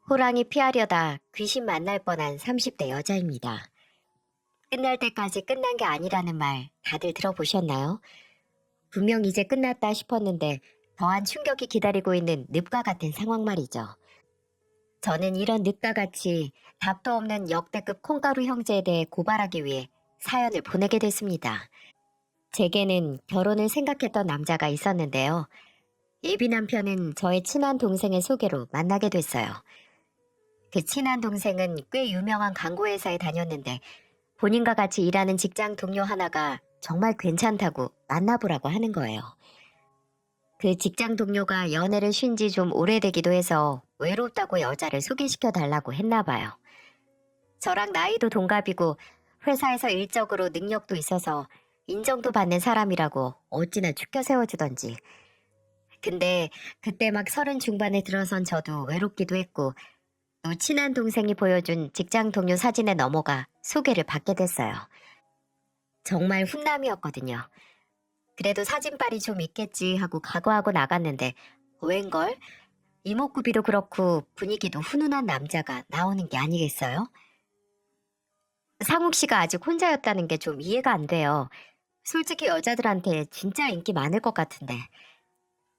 호랑이 피하려다 귀신 만날 뻔한 30대 여자입니다. 끝날 때까지 끝난 게 아니라는 말 다들 들어보셨나요? 분명 이제 끝났다 싶었는데 더한 충격이 기다리고 있는 늪과 같은 상황 말이죠. 저는 이런 늪과 같이 답도 없는 역대급 콩가루 형제에 대해 고발하기 위해 사연을 보내게 됐습니다. 제게는 결혼을 생각했던 남자가 있었는데요. 예비 남편은 저의 친한 동생의 소개로 만나게 됐어요. 그 친한 동생은 꽤 유명한 광고회사에 다녔는데 본인과 같이 일하는 직장 동료 하나가 정말 괜찮다고 만나보라고 하는 거예요. 그 직장 동료가 연애를 쉰 지 좀 오래되기도 해서 외롭다고 여자를 소개시켜 달라고 했나 봐요. 저랑 나이도 동갑이고 회사에서 일적으로 능력도 있어서 인정도 받는 사람이라고 어찌나 죽여 세워주던지. 근데 그때 막 30 중반에 들어선 저도 외롭기도 했고 또 친한 동생이 보여준 직장 동료 사진에 넘어가 소개를 받게 됐어요. 정말 훈남이었거든요. 그래도 사진빨이 좀 있겠지 하고 각오하고 나갔는데 웬걸? 이목구비도 그렇고 분위기도 훈훈한 남자가 나오는 게 아니겠어요? 상욱 씨가 아직 혼자였다는 게 좀 이해가 안 돼요. 솔직히 여자들한테 진짜 인기 많을 것 같은데.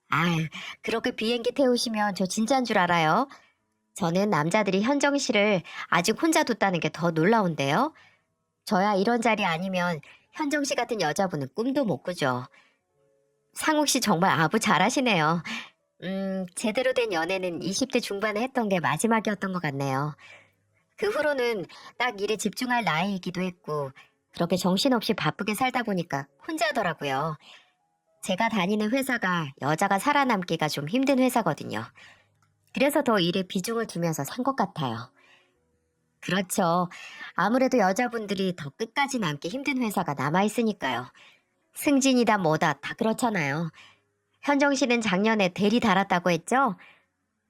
아유, 그렇게 비행기 태우시면 저 진짜인 줄 알아요. 저는 남자들이 현정 씨를 아직 혼자 뒀다는 게 더 놀라운데요. 저야 이런 자리 아니면 현정 씨 같은 여자분은 꿈도 못 꾸죠. 상욱 씨 정말 아부 잘하시네요. 제대로 된 연애는 20대 중반에 했던 게 마지막이었던 것 같네요. 그 후로는 딱 일에 집중할 나이이기도 했고 그렇게 정신없이 바쁘게 살다 보니까 혼자더라고요. 제가 다니는 회사가 여자가 살아남기가 좀 힘든 회사거든요. 그래서 더 일에 비중을 두면서 산 것 같아요. 그렇죠. 아무래도 여자분들이 더 끝까지 남기 힘든 회사가 남아있으니까요. 승진이다 뭐다 다 그렇잖아요. 현정 씨는 작년에 대리 달았다고 했죠?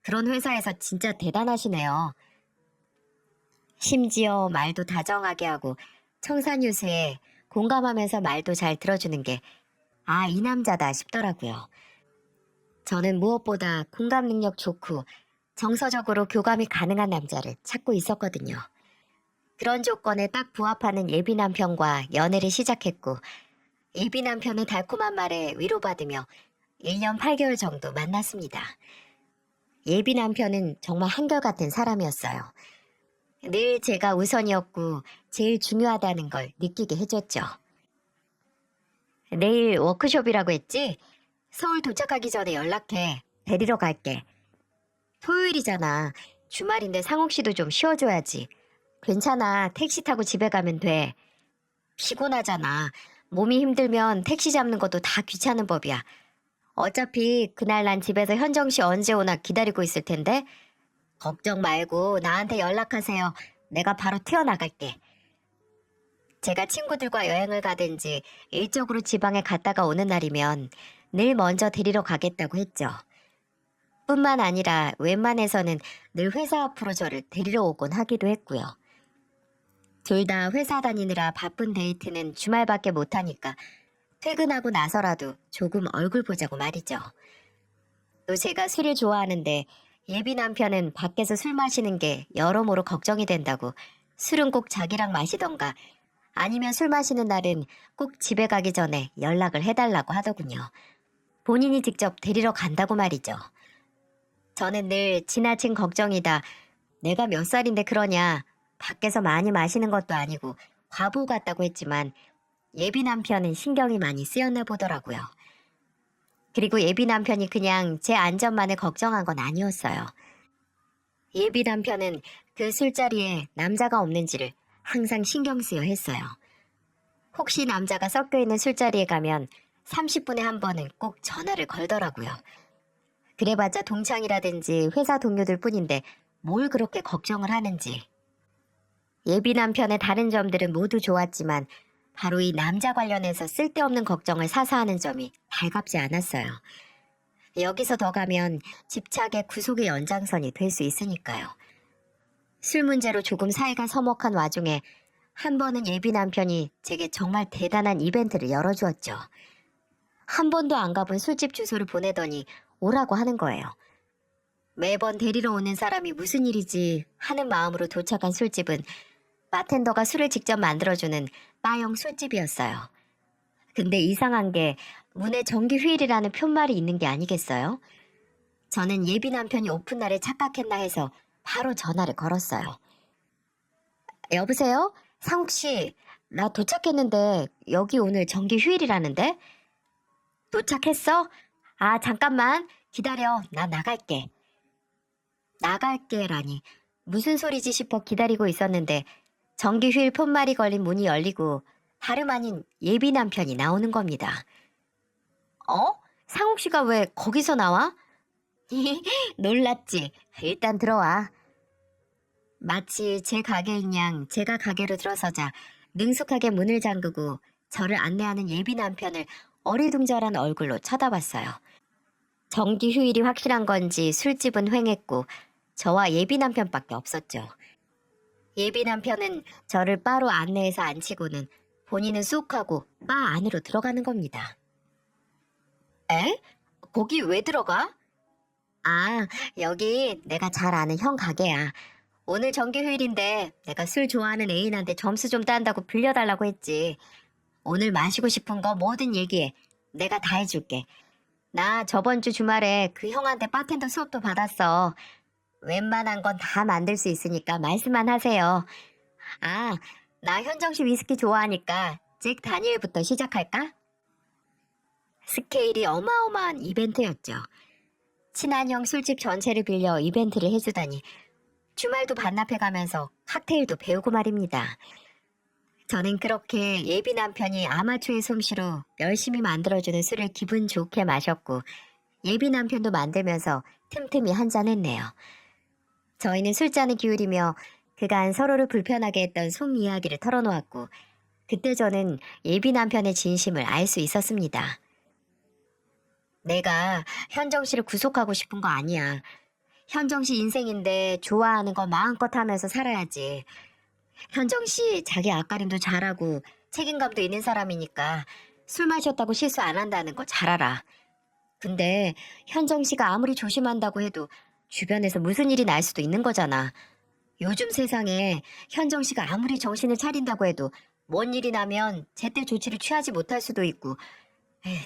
그런 회사에서 진짜 대단하시네요. 심지어 말도 다정하게 하고 청산유수에 공감하면서 말도 잘 들어주는 게 아, 이 남자다 싶더라고요. 저는 무엇보다 공감 능력 좋고 정서적으로 교감이 가능한 남자를 찾고 있었거든요. 그런 조건에 딱 부합하는 예비 남편과 연애를 시작했고 예비 남편의 달콤한 말에 위로받으며 1년 8개월 정도 만났습니다. 예비 남편은 정말 한결같은 사람이었어요. 늘 제가 우선이었고 제일 중요하다는 걸 느끼게 해줬죠. 내일 워크숍이라고 했지? 서울 도착하기 전에 연락해. 데리러 갈게. 토요일이잖아. 주말인데 상욱 씨도 좀 쉬어줘야지. 괜찮아. 택시 타고 집에 가면 돼. 피곤하잖아. 몸이 힘들면 택시 잡는 것도 다 귀찮은 법이야. 어차피 그날 난 집에서 현정 씨 언제 오나 기다리고 있을 텐데. 걱정 말고 나한테 연락하세요. 내가 바로 튀어나갈게. 제가 친구들과 여행을 가든지 일적으로 지방에 갔다가 오는 날이면 늘 먼저 데리러 가겠다고 했죠. 뿐만 아니라 웬만해서는 늘 회사 앞으로 저를 데리러 오곤 하기도 했고요. 둘 다 회사 다니느라 바쁜 데이트는 주말밖에 못하니까 퇴근하고 나서라도 조금 얼굴 보자고 말이죠. 또 제가 술을 좋아하는데 예비 남편은 밖에서 술 마시는 게 여러모로 걱정이 된다고 술은 꼭 자기랑 마시던가 아니면 술 마시는 날은 꼭 집에 가기 전에 연락을 해달라고 하더군요. 본인이 직접 데리러 간다고 말이죠. 저는 늘 지나친 걱정이다. 내가 몇 살인데 그러냐. 밖에서 많이 마시는 것도 아니고 과부 같다고 했지만 예비 남편은 신경이 많이 쓰였나 보더라고요. 그리고 예비 남편이 그냥 제 안전만을 걱정한 건 아니었어요. 예비 남편은 그 술자리에 남자가 없는지를 항상 신경 쓰여 했어요. 혹시 남자가 섞여 있는 술자리에 가면 30분에 한 번은 꼭 전화를 걸더라고요. 그래봤자 동창이라든지 회사 동료들 뿐인데 뭘 그렇게 걱정을 하는지. 예비 남편의 다른 점들은 모두 좋았지만 바로 이 남자 관련해서 쓸데없는 걱정을 사서 하는 점이 달갑지 않았어요. 여기서 더 가면 집착의 구속의 연장선이 될 수 있으니까요. 술 문제로 조금 사이가 서먹한 와중에 한 번은 예비 남편이 제게 정말 대단한 이벤트를 열어주었죠. 한 번도 안 가본 술집 주소를 보내더니 오라고 하는 거예요. 매번 데리러 오는 사람이 무슨 일이지 하는 마음으로 도착한 술집은 바텐더가 술을 직접 만들어주는 바형 술집이었어요. 근데 이상한 게 문에 정기 휴일이라는 푯말이 있는 게 아니겠어요? 저는 예비 남편이 오픈날에 착각했나 해서 바로 전화를 걸었어요. 여보세요? 상욱 씨, 나 도착했는데 여기 오늘 정기 휴일이라는데? 도착했어? 아, 잠깐만 기다려. 나 나갈게. 나갈게라니 무슨 소리지 싶어 기다리고 있었는데 정기 휴일 푯말이 걸린 문이 열리고 다름 아닌 예비 남편이 나오는 겁니다. 어? 상욱 씨가 왜 거기서 나와? 놀랐지? 일단 들어와. 마치 제 가게인 양 제가 가게로 들어서자 능숙하게 문을 잠그고 저를 안내하는 예비 남편을 어리둥절한 얼굴로 쳐다봤어요. 정기 휴일이 확실한 건지 술집은 횡했고 저와 예비 남편밖에 없었죠. 예비 남편은 저를 바로 안내해서 앉히고는 본인은 쑥 하고 바 안으로 들어가는 겁니다. 에? 거기 왜 들어가? 아, 여기 내가 잘 아는 형 가게야. 오늘 정기 휴일인데 내가 술 좋아하는 애인한테 점수 좀 딴다고 빌려달라고 했지. 오늘 마시고 싶은 거 뭐든 얘기해. 내가 다 해줄게. 나 저번 주 주말에 그 형한테 바텐더 수업도 받았어. 웬만한 건 다 만들 수 있으니까 말씀만 하세요. 아, 나 현정씨 위스키 좋아하니까 잭 다니엘부터 시작할까? 스케일이 어마어마한 이벤트였죠. 친한 형 술집 전체를 빌려 이벤트를 해주다니 주말도 반납해가면서 칵테일도 배우고 말입니다. 저는 그렇게 예비 남편이 아마추어의 솜씨로 열심히 만들어주는 술을 기분 좋게 마셨고 예비 남편도 만들면서 틈틈이 한잔했네요. 저희는 술잔을 기울이며 그간 서로를 불편하게 했던 속 이야기를 털어놓았고 그때 저는 예비 남편의 진심을 알 수 있었습니다. 내가 현정 씨를 구속하고 싶은 거 아니야. 현정 씨 인생인데 좋아하는 거 마음껏 하면서 살아야지. 현정 씨 자기 앞가림도 잘하고 책임감도 있는 사람이니까 술 마셨다고 실수 안 한다는 거 잘 알아. 근데 현정 씨가 아무리 조심한다고 해도 주변에서 무슨 일이 날 수도 있는 거잖아. 요즘 세상에 현정 씨가 아무리 정신을 차린다고 해도 뭔 일이 나면 제때 조치를 취하지 못할 수도 있고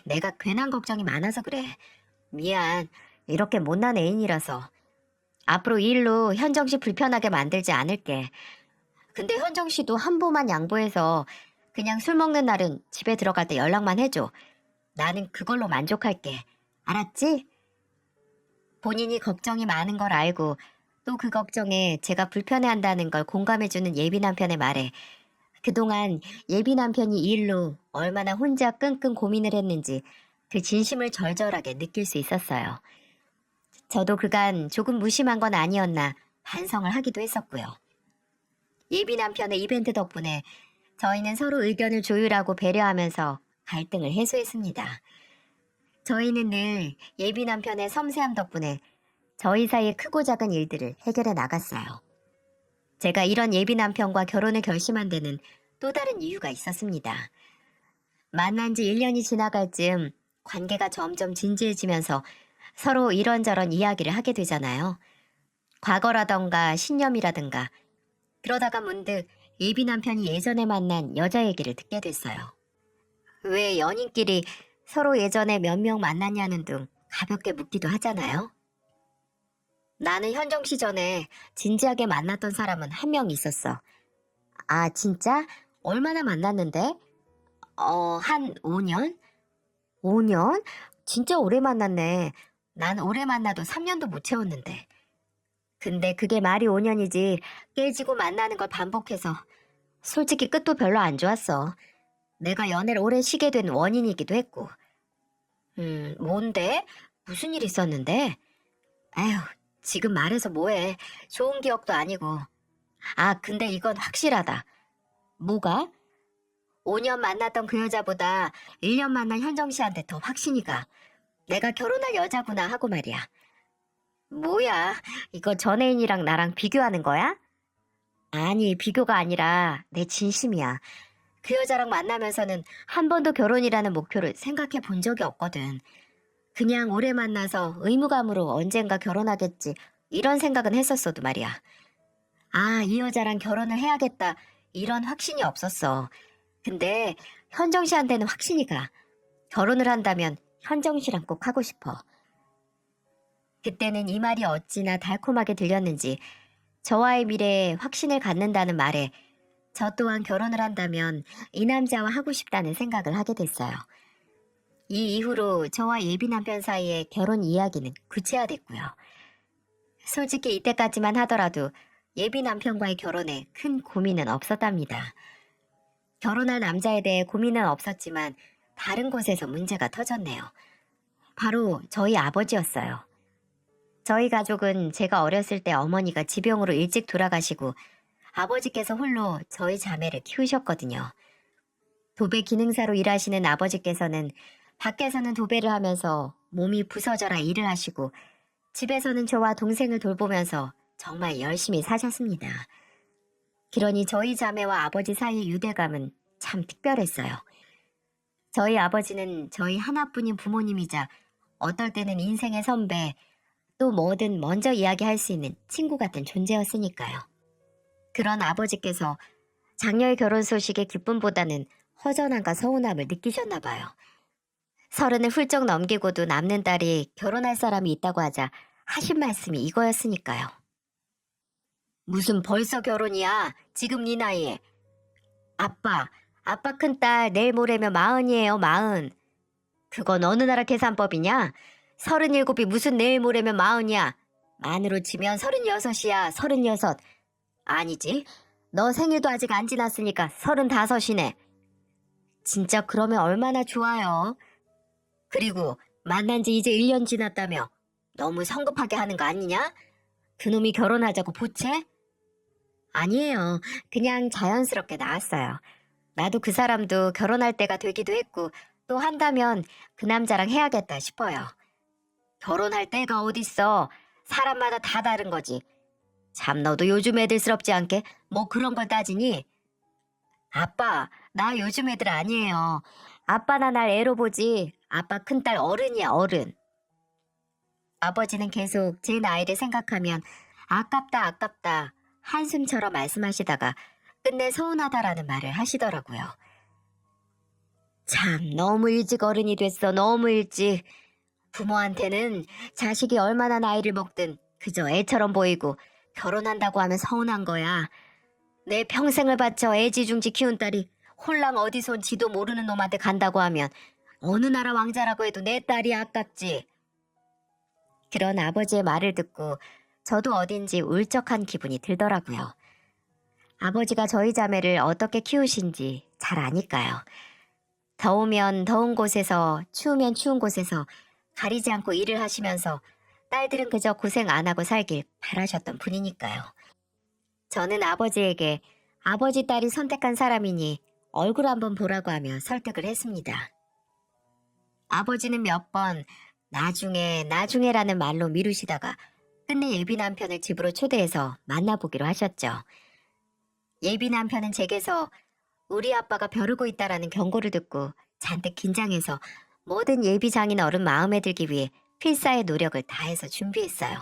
내가 괜한 걱정이 많아서 그래. 미안. 이렇게 못난 애인이라서. 앞으로 이 일로 현정 씨 불편하게 만들지 않을게. 근데 현정 씨도 한보만 양보해서 그냥 술 먹는 날은 집에 들어갈 때 연락만 해줘. 나는 그걸로 만족할게. 알았지? 본인이 걱정이 많은 걸 알고 또 그 걱정에 제가 불편해한다는 걸 공감해주는 예비 남편의 말에 그동안 예비 남편이 이 일로 얼마나 혼자 끙끙 고민을 했는지 그 진심을 절절하게 느낄 수 있었어요. 저도 그간 조금 무심한 건 아니었나 반성을 하기도 했었고요. 예비 남편의 이벤트 덕분에 저희는 서로 의견을 조율하고 배려하면서 갈등을 해소했습니다. 저희는 늘 예비 남편의 섬세함 덕분에 저희 사이의 크고 작은 일들을 해결해 나갔어요. 제가 이런 예비 남편과 결혼을 결심한 데는 또 다른 이유가 있었습니다. 만난 지 1년이 지나갈 즈음 관계가 점점 진지해지면서 서로 이런저런 이야기를 하게 되잖아요. 과거라던가 신념이라든가 그러다가 문득 예비 남편이 예전에 만난 여자 얘기를 듣게 됐어요. 왜 연인끼리 서로 예전에 몇 명 만났냐는 등 가볍게 묻기도 하잖아요. 나는 현정 씨 전에 진지하게 만났던 사람은 한 명 있었어. 아, 진짜? 얼마나 만났는데? 한 5년? 5년? 진짜 오래 만났네. 난 오래 만나도 3년도 못 채웠는데. 근데 그게 말이 5년이지 깨지고 만나는 걸 반복해서 솔직히 끝도 별로 안 좋았어. 내가 연애를 오래 쉬게 된 원인이기도 했고. 뭔데? 무슨 일 있었는데? 에휴, 지금 말해서 뭐해. 좋은 기억도 아니고. 아, 근데 이건 확실하다. 뭐가? 5년 만났던 그 여자보다 1년 만난 현정 씨한테 더 확신이 가. 내가 결혼할 여자구나 하고 말이야. 뭐야, 이거 전 애인이랑 나랑 비교하는 거야? 아니, 비교가 아니라 내 진심이야. 그 여자랑 만나면서는 한 번도 결혼이라는 목표를 생각해 본 적이 없거든. 그냥 오래 만나서 의무감으로 언젠가 결혼하겠지. 이런 생각은 했었어도 말이야. 아, 이 여자랑 결혼을 해야겠다. 이런 확신이 없었어. 근데 현정 씨한테는 확신이 가. 결혼을 한다면 현정 씨랑 꼭 하고 싶어. 그때는 이 말이 어찌나 달콤하게 들렸는지 저와의 미래에 확신을 갖는다는 말에 저 또한 결혼을 한다면 이 남자와 하고 싶다는 생각을 하게 됐어요. 이 이후로 저와 예비 남편 사이의 결혼 이야기는 구체화됐고요. 솔직히 이때까지만 하더라도 예비 남편과의 결혼에 큰 고민은 없었답니다. 결혼할 남자에 대해 고민은 없었지만 다른 곳에서 문제가 터졌네요. 바로 저희 아버지였어요. 저희 가족은 제가 어렸을 때 어머니가 지병으로 일찍 돌아가시고 아버지께서 홀로 저희 자매를 키우셨거든요. 도배 기능사로 일하시는 아버지께서는 밖에서는 도배를 하면서 몸이 부서져라 일을 하시고 집에서는 저와 동생을 돌보면서 정말 열심히 사셨습니다. 그러니 저희 자매와 아버지 사이의 유대감은 참 특별했어요. 저희 아버지는 저희 하나뿐인 부모님이자 어떨 때는 인생의 선배, 또 뭐든 먼저 이야기할 수 있는 친구 같은 존재였으니까요. 그런 아버지께서 장녀의 결혼 소식의 기쁨보다는 허전함과 서운함을 느끼셨나 봐요. 30을 훌쩍 넘기고도 남는 딸이 결혼할 사람이 있다고 하자 하신 말씀이 이거였으니까요. 무슨 벌써 결혼이야? 지금 네 나이에. 아빠 큰딸 내일 모레면 40이에요, 40. 그건 어느 나라 계산법이냐? 37이 무슨 내일 모레면 40이야. 만으로 치면 36이야, 36. 아니지. 너 생일도 아직 안 지났으니까 35이네. 진짜 그러면 얼마나 좋아요. 그리고 만난 지 이제 1년 지났다며. 너무 성급하게 하는 거 아니냐? 그놈이 결혼하자고 보채? 아니에요. 그냥 자연스럽게 나왔어요. 나도 그 사람도 결혼할 때가 되기도 했고 또 한다면 그 남자랑 해야겠다 싶어요. 결혼할 때가 어딨어. 사람마다 다 다른 거지. 참 너도 요즘 애들스럽지 않게 뭐 그런 걸 따지니? 아빠, 나 요즘 애들 아니에요. 아빠나 날 애로 보지. 아빠 큰딸 어른이야, 어른. 아버지는 계속 제 나이를 생각하면 아깝다 한숨처럼 말씀하시다가 끝내 서운하다라는 말을 하시더라고요. 참 너무 일찍 어른이 됐어, 너무 일찍. 부모한테는 자식이 얼마나 나이를 먹든 그저 애처럼 보이고 결혼한다고 하면 서운한 거야. 내 평생을 바쳐 애지중지 키운 딸이 홀랑 어디서 온 지도 모르는 놈한테 간다고 하면 어느 나라 왕자라고 해도 내 딸이 아깝지. 그런 아버지의 말을 듣고 저도 어딘지 울적한 기분이 들더라고요. 아버지가 저희 자매를 어떻게 키우신지 잘 아니까요. 더우면 더운 곳에서 추우면 추운 곳에서 가리지 않고 일을 하시면서 딸들은 그저 고생 안 하고 살길 바라셨던 분이니까요. 저는 아버지에게 아버지 딸이 선택한 사람이니 얼굴 한번 보라고 하며 설득을 했습니다. 아버지는 몇 번 나중에라는 말로 미루시다가 끝내 예비 남편을 집으로 초대해서 만나보기로 하셨죠. 예비 남편은 제게서 우리 아빠가 벼르고 있다라는 경고를 듣고 잔뜩 긴장해서 모든 예비 장인 어른 마음에 들기 위해 필사의 노력을 다해서 준비했어요.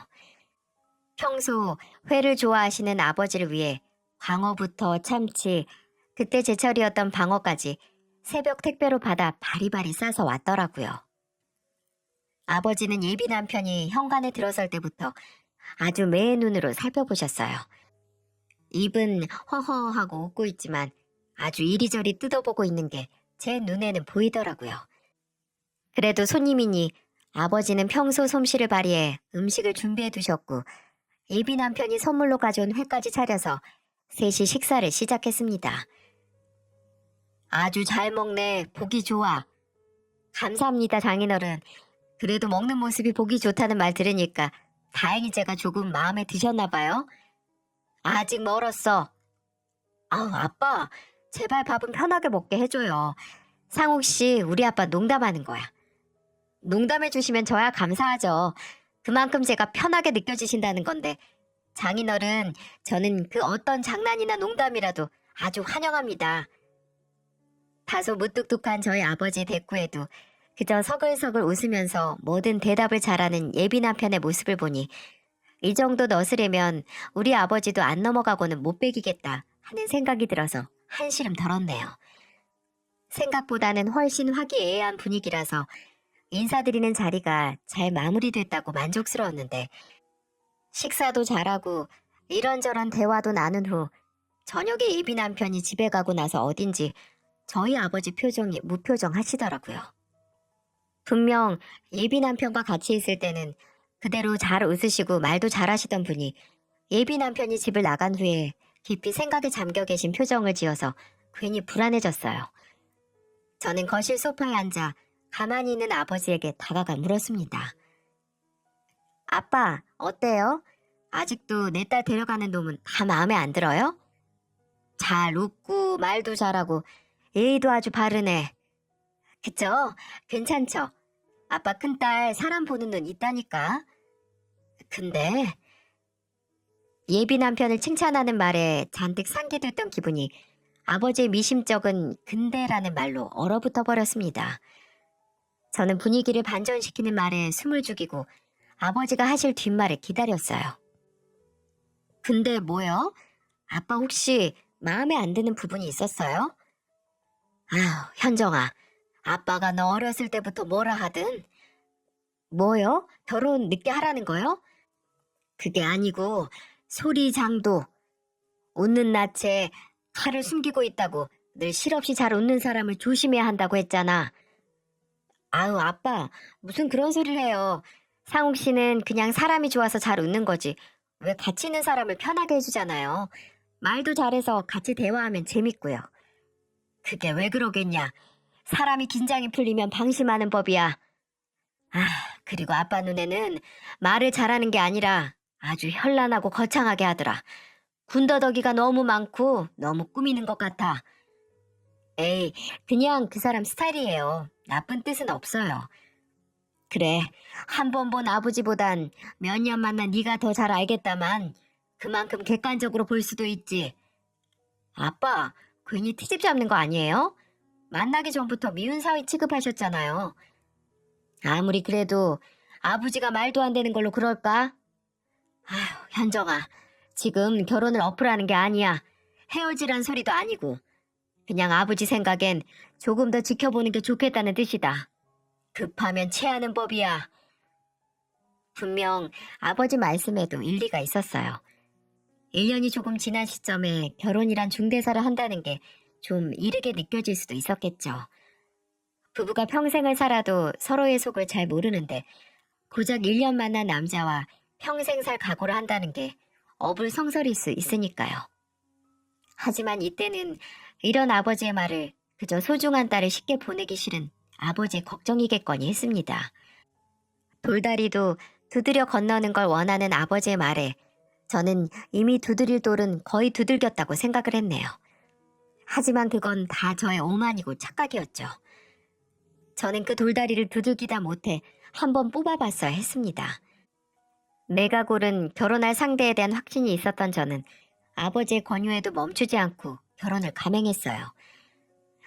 평소 회를 좋아하시는 아버지를 위해 광어부터 참치, 그때 제철이었던 방어까지 새벽 택배로 받아 바리바리 싸서 왔더라고요. 아버지는 예비 남편이 현관에 들어설 때부터 아주 매의 눈으로 살펴보셨어요. 입은 허허하고 웃고 있지만 아주 이리저리 뜯어보고 있는 게 제 눈에는 보이더라고요. 그래도 손님이니 아버지는 평소 솜씨를 발휘해 음식을 준비해 두셨고 예비 남편이 선물로 가져온 회까지 차려서 셋이 식사를 시작했습니다. 아주 잘 먹네. 보기 좋아. 감사합니다, 장인어른. 그래도 먹는 모습이 보기 좋다는 말 들으니까 다행히 제가 조금 마음에 드셨나 봐요. 아직 멀었어. 아우, 아빠. 제발 밥은 편하게 먹게 해줘요. 상욱 씨, 우리 아빠 농담하는 거야. 농담해 주시면 저야 감사하죠. 그만큼 제가 편하게 느껴지신다는 건데 장인어른, 저는 그 어떤 장난이나 농담이라도 아주 환영합니다. 다소 무뚝뚝한 저희 아버지의 대꾸에도 그저 서글서글 웃으면서 뭐든 대답을 잘하는 예비 남편의 모습을 보니 이 정도 너스레면 우리 아버지도 안 넘어가고는 못 베기겠다 하는 생각이 들어서 한시름 덜었네요. 생각보다는 훨씬 화기애애한 분위기라서 인사드리는 자리가 잘 마무리됐다고 만족스러웠는데 식사도 잘하고 이런저런 대화도 나눈 후 저녁에 예비 남편이 집에 가고 나서 어딘지 저희 아버지 표정이 무표정하시더라고요. 분명 예비 남편과 같이 있을 때는 그대로 잘 웃으시고 말도 잘하시던 분이 예비 남편이 집을 나간 후에 깊이 생각에 잠겨 계신 표정을 지어서 괜히 불안해졌어요. 저는 거실 소파에 앉아 가만히 있는 아버지에게 다가가 물었습니다. 아빠, 어때요? 아직도 내 딸 데려가는 놈은 다 마음에 안 들어요? 잘 웃고 말도 잘하고 예의도 아주 바르네. 그쵸? 괜찮죠? 아빠 큰딸 사람 보는 눈 있다니까. 근데 예비 남편을 칭찬하는 말에 잔뜩 상기됐던 기분이 아버지의 미심쩍은 근데라는 말로 얼어붙어 버렸습니다. 저는 분위기를 반전시키는 말에 숨을 죽이고 아버지가 하실 뒷말을 기다렸어요. 근데 뭐요? 아빠 혹시 마음에 안 드는 부분이 있었어요? 아휴, 현정아. 아빠가 너 어렸을 때부터 뭐라 하든. 뭐요? 결혼 늦게 하라는 거요? 그게 아니고 소리 장도 웃는 낯에 칼을 숨기고 있다고 늘 실없이 잘 웃는 사람을 조심해야 한다고 했잖아. 아유 아빠 무슨 그런 소리를 해요. 상욱 씨는 그냥 사람이 좋아서 잘 웃는 거지 왜 같이 있는 사람을 편하게 해주잖아요. 말도 잘해서 같이 대화하면 재밌고요. 그게 왜 그러겠냐. 사람이 긴장이 풀리면 방심하는 법이야. 아, 그리고 아빠 눈에는 말을 잘하는 게 아니라 아주 현란하고 거창하게 하더라. 군더더기가 너무 많고 너무 꾸미는 것 같아. 에이, 그냥 그 사람 스타일이에요. 나쁜 뜻은 없어요. 그래, 한 번 본 아버지보단 몇 년 만난 네가 더 잘 알겠다만 그만큼 객관적으로 볼 수도 있지. 아빠, 괜히 트집 잡는 거 아니에요? 만나기 전부터 미운 사위 취급하셨잖아요. 아무리 그래도 아버지가 말도 안 되는 걸로 그럴까? 아휴, 현정아. 지금 결혼을 엎으라는 게 아니야. 헤어지란 소리도 아니고. 그냥 아버지 생각엔 조금 더 지켜보는 게 좋겠다는 뜻이다. 급하면 체하는 법이야. 분명 아버지 말씀에도 일리가 있었어요. 1년이 조금 지난 시점에 결혼이란 중대사를 한다는 게 좀 이르게 느껴질 수도 있었겠죠. 부부가 평생을 살아도 서로의 속을 잘 모르는데 고작 1년 만난 남자와 평생 살 각오를 한다는 게 어불성설일 수 있으니까요. 하지만 이때는 이런 아버지의 말을 그저 소중한 딸을 쉽게 보내기 싫은 아버지의 걱정이겠거니 했습니다. 돌다리도 두드려 건너는 걸 원하는 아버지의 말에 저는 이미 두드릴 돌은 거의 두들겼다고 생각을 했네요. 하지만 그건 다 저의 오만이고 착각이었죠. 저는 그 돌다리를 두들기다 못해 한번 뽑아봤어야 했습니다. 내가 고른 결혼할 상대에 대한 확신이 있었던 저는 아버지의 권유에도 멈추지 않고 결혼을 감행했어요.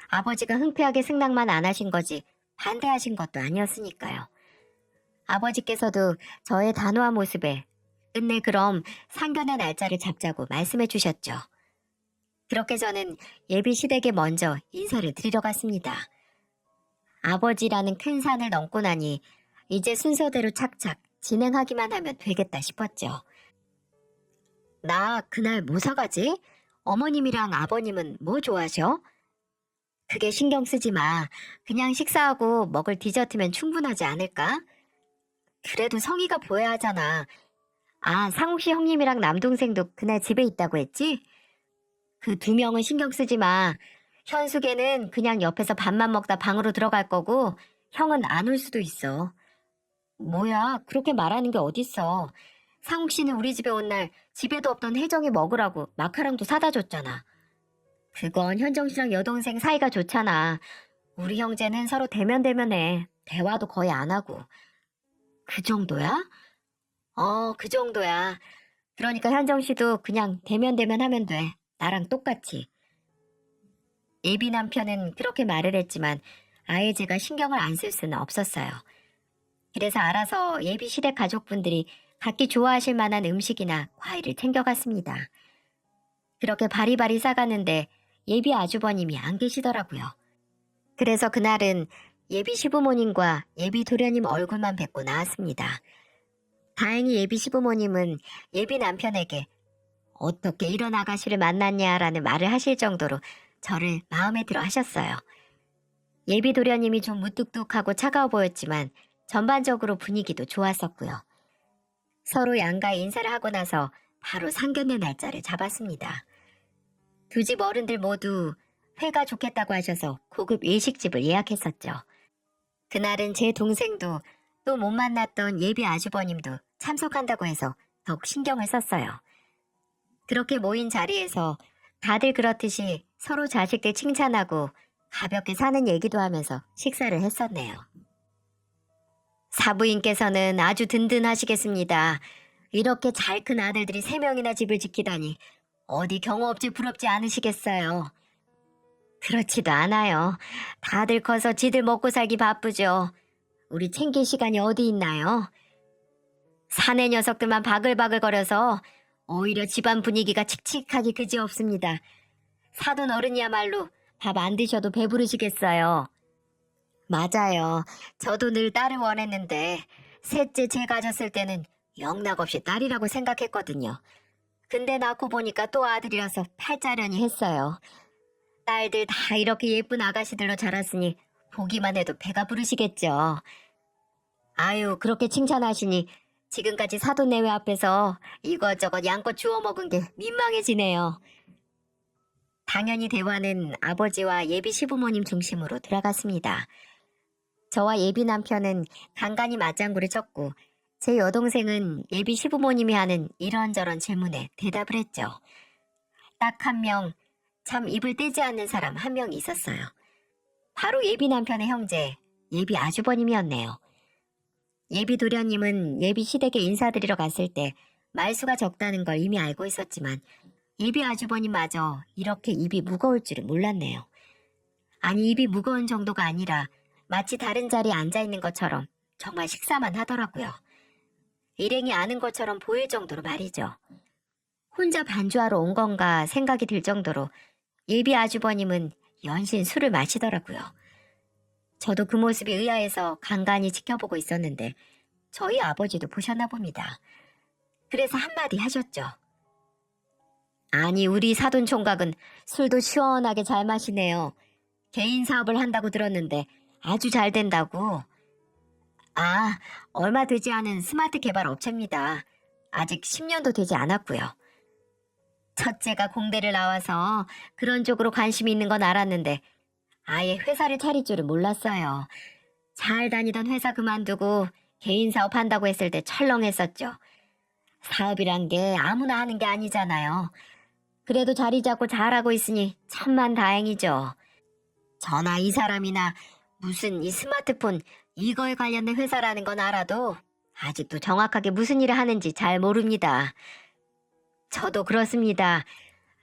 아버지가 흔쾌하게 승낙만 안 하신 거지 반대하신 것도 아니었으니까요. 아버지께서도 저의 단호한 모습에 끝내 그럼 상견례 날짜를 잡자고 말씀해 주셨죠. 그렇게 저는 예비 시댁에 먼저 인사를 드리러 갔습니다. 아버지라는 큰 산을 넘고 나니 이제 순서대로 착착 진행하기만 하면 되겠다 싶었죠. 나 그날 뭐 사가지? 어머님이랑 아버님은 뭐 좋아하셔? 그게 신경 쓰지 마. 그냥 식사하고 먹을 디저트면 충분하지 않을까? 그래도 성의가 보여야 하잖아. 아, 상욱 씨 형님이랑 남동생도 그날 집에 있다고 했지? 그 2명은 신경 쓰지 마. 현숙애는 그냥 옆에서 밥만 먹다 방으로 들어갈 거고 형은 안 올 수도 있어. 뭐야, 그렇게 말하는 게 어딨어. 상욱 씨는 우리 집에 온 날 집에도 없던 혜정이 먹으라고 마카롱도 사다 줬잖아. 그건 현정 씨랑 여동생 사이가 좋잖아. 우리 형제는 서로 대면대면해. 대화도 거의 안 하고. 그 정도야? 그 정도야. 그러니까 현정 씨도 그냥 대면대면 하면 돼. 나랑 똑같이. 예비 남편은 그렇게 말을 했지만 아예 제가 신경을 안 쓸 수는 없었어요. 그래서 알아서 예비 시댁 가족분들이 각기 좋아하실 만한 음식이나 과일을 챙겨갔습니다. 그렇게 바리바리 싸가는데 예비 아주버님이 안 계시더라고요. 그래서 그날은 예비 시부모님과 예비 도련님 얼굴만 뵙고 나왔습니다. 다행히 예비 시부모님은 예비 남편에게 어떻게 이런 아가씨를 만났냐라는 말을 하실 정도로 저를 마음에 들어 하셨어요. 예비 도련님이 좀 무뚝뚝하고 차가워 보였지만 전반적으로 분위기도 좋았었고요. 서로 양가 인사를 하고 나서 바로 상견례 날짜를 잡았습니다. 두 집 어른들 모두 회가 좋겠다고 하셔서 고급 일식집을 예약했었죠. 그날은 제 동생도 또 못 만났던 예비 아주버님도 참석한다고 해서 더욱 신경을 썼어요. 그렇게 모인 자리에서 다들 그렇듯이 서로 자식들 칭찬하고 가볍게 사는 얘기도 하면서 식사를 했었네요. 사부인께서는 아주 든든하시겠습니다. 이렇게 잘 큰 아들들이 3명이나 집을 지키다니 어디 경우 없지 부럽지 않으시겠어요. 그렇지도 않아요. 다들 커서 지들 먹고 살기 바쁘죠. 우리 챙길 시간이 어디 있나요? 사내 녀석들만 바글바글거려서 오히려 집안 분위기가 칙칙하기 그지없습니다. 사돈 어른이야말로 밥 안 드셔도 배부르시겠어요. 맞아요. 저도 늘 딸을 원했는데 셋째 제 가졌을 때는 영락없이 딸이라고 생각했거든요. 근데 낳고 보니까 또 아들이라서 팔자련이 했어요. 딸들 다 이렇게 예쁜 아가씨들로 자랐으니 보기만 해도 배가 부르시겠죠. 아유, 그렇게 칭찬하시니 지금까지 사돈내외 앞에서 이것저것 양껏 주워 먹은 게 민망해지네요. 당연히 대화는 아버지와 예비 시부모님 중심으로 돌아갔습니다. 저와 예비 남편은 간간히 맞장구를 쳤고 제 여동생은 예비 시부모님이 하는 이런저런 질문에 대답을 했죠. 딱 한 명, 참 입을 떼지 않는 사람 한 명 있었어요. 바로 예비 남편의 형제, 예비 아주버님이었네요. 예비 도련님은 예비 시댁에 인사드리러 갔을 때 말수가 적다는 걸 이미 알고 있었지만 예비 아주버님마저 이렇게 입이 무거울 줄은 몰랐네요. 아니, 입이 무거운 정도가 아니라 마치 다른 자리에 앉아있는 것처럼 정말 식사만 하더라고요. 일행이 아는 것처럼 보일 정도로 말이죠. 혼자 반주하러 온 건가 생각이 들 정도로 예비 아주버님은 연신 술을 마시더라고요. 저도 그 모습이 의아해서 간간히 지켜보고 있었는데 저희 아버지도 보셨나 봅니다. 그래서 한마디 하셨죠. 아니, 우리 사돈 총각은 술도 시원하게 잘 마시네요. 개인 사업을 한다고 들었는데 아주 잘 된다고. 아, 얼마 되지 않은 스마트 개발 업체입니다. 아직 10년도 되지 않았고요. 첫째가 공대를 나와서 그런 쪽으로 관심이 있는 건 알았는데 아예 회사를 차릴 줄은 몰랐어요. 잘 다니던 회사 그만두고 개인 사업 한다고 했을 때 철렁했었죠. 사업이란 게 아무나 하는 게 아니잖아요. 그래도 자리 잡고 잘하고 있으니 천만 다행이죠. 저나 이 사람이나 무슨 이 스마트폰 이거에 관련된 회사라는 건 알아도 아직도 정확하게 무슨 일을 하는지 잘 모릅니다. 저도 그렇습니다.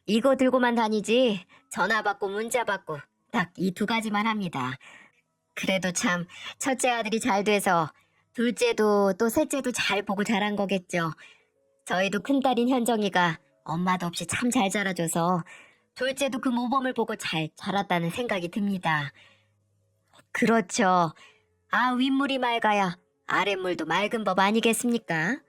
이거 들고만 다니지 전화 받고 문자 받고 딱 이 2가지만 합니다. 그래도 참 첫째 아들이 잘 돼서 둘째도 또 셋째도 잘 보고 자란 거겠죠. 저희도 큰딸인 현정이가 엄마도 없이 참 잘 자라줘서 둘째도 그 모범을 보고 잘 자랐다는 생각이 듭니다. 그렇죠. 아, 윗물이 맑아야 아랫물도 맑은 법 아니겠습니까?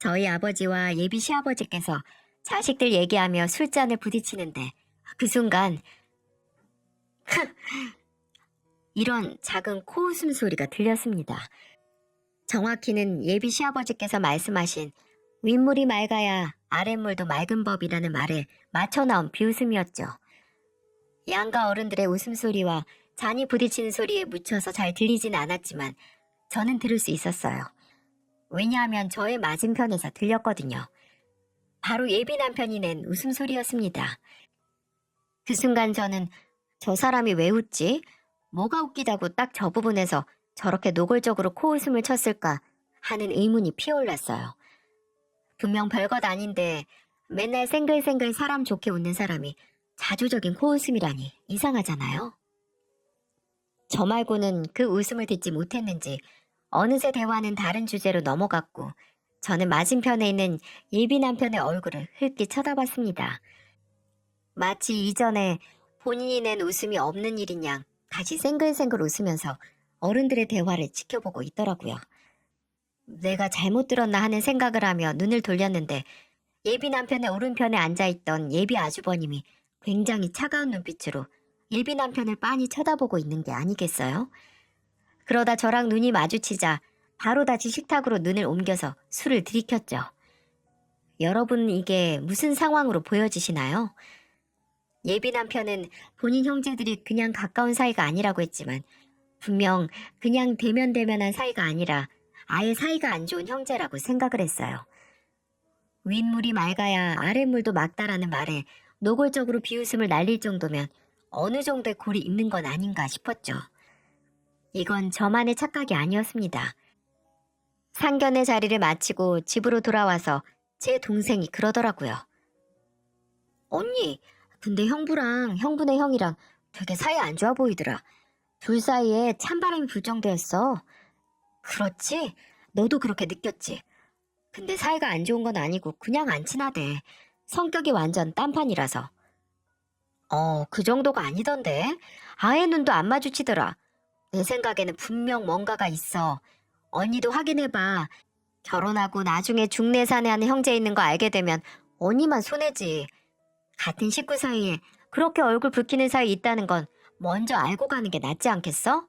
저희 아버지와 예비 시아버지께서 자식들 얘기하며 술잔을 부딪히는데 그 순간 이런 작은 코웃음 소리가 들렸습니다. 정확히는 예비 시아버지께서 말씀하신 윗물이 맑아야 아랫물도 맑은 법이라는 말에 맞춰 나온 비웃음이었죠. 양가 어른들의 웃음소리와 잔이 부딪히는 소리에 묻혀서 잘 들리진 않았지만 저는 들을 수 있었어요. 왜냐하면 저의 맞은편에서 들렸거든요. 바로 예비 남편이 낸 웃음소리였습니다. 그 순간 저는 저 사람이 왜 웃지? 뭐가 웃기다고 딱 저 부분에서 저렇게 노골적으로 코웃음을 쳤을까 하는 의문이 피어올랐어요. 분명 별것 아닌데 맨날 생글생글 사람 좋게 웃는 사람이 자주적인 코웃음이라니 이상하잖아요. 저 말고는 그 웃음을 듣지 못했는지 어느새 대화는 다른 주제로 넘어갔고 저는 맞은편에 있는 예비 남편의 얼굴을 흘낏 쳐다봤습니다. 마치 이전에 본인이 낸 웃음이 없는 일인 양 다시 생글생글 웃으면서 어른들의 대화를 지켜보고 있더라고요. 내가 잘못 들었나 하는 생각을 하며 눈을 돌렸는데 예비 남편의 오른편에 앉아있던 예비 아주버님이 굉장히 차가운 눈빛으로 예비 남편을 빤히 쳐다보고 있는 게 아니겠어요? 그러다 저랑 눈이 마주치자 바로 다시 식탁으로 눈을 옮겨서 술을 들이켰죠. 여러분 이게 무슨 상황으로 보여지시나요? 예비 남편은 본인 형제들이 그냥 가까운 사이가 아니라고 했지만 분명 그냥 대면대면한 사이가 아니라 아예 사이가 안 좋은 형제라고 생각을 했어요. 윗물이 맑아야 아랫물도 맑다라는 말에 노골적으로 비웃음을 날릴 정도면 어느 정도의 골이 있는 건 아닌가 싶었죠. 이건 저만의 착각이 아니었습니다. 상견례 자리를 마치고 집으로 돌아와서 제 동생이 그러더라고요. 언니, 근데 형부랑 형부네 형이랑 되게 사이 안 좋아 보이더라. 둘 사이에 찬바람이 불 정도였어. 그렇지? 너도 그렇게 느꼈지? 근데 사이가 안 좋은 건 아니고 그냥 안 친하대. 성격이 완전 딴판이라서. 그 정도가 아니던데. 아예 눈도 안 마주치더라. 내 생각에는 분명 뭔가가 있어. 언니도 확인해봐. 결혼하고 나중에 중내산에 형제 있는 거 알게 되면 언니만 손해지. 같은 식구 사이에 그렇게 얼굴 붉히는 사이 있다는 건 먼저 알고 가는 게 낫지 않겠어?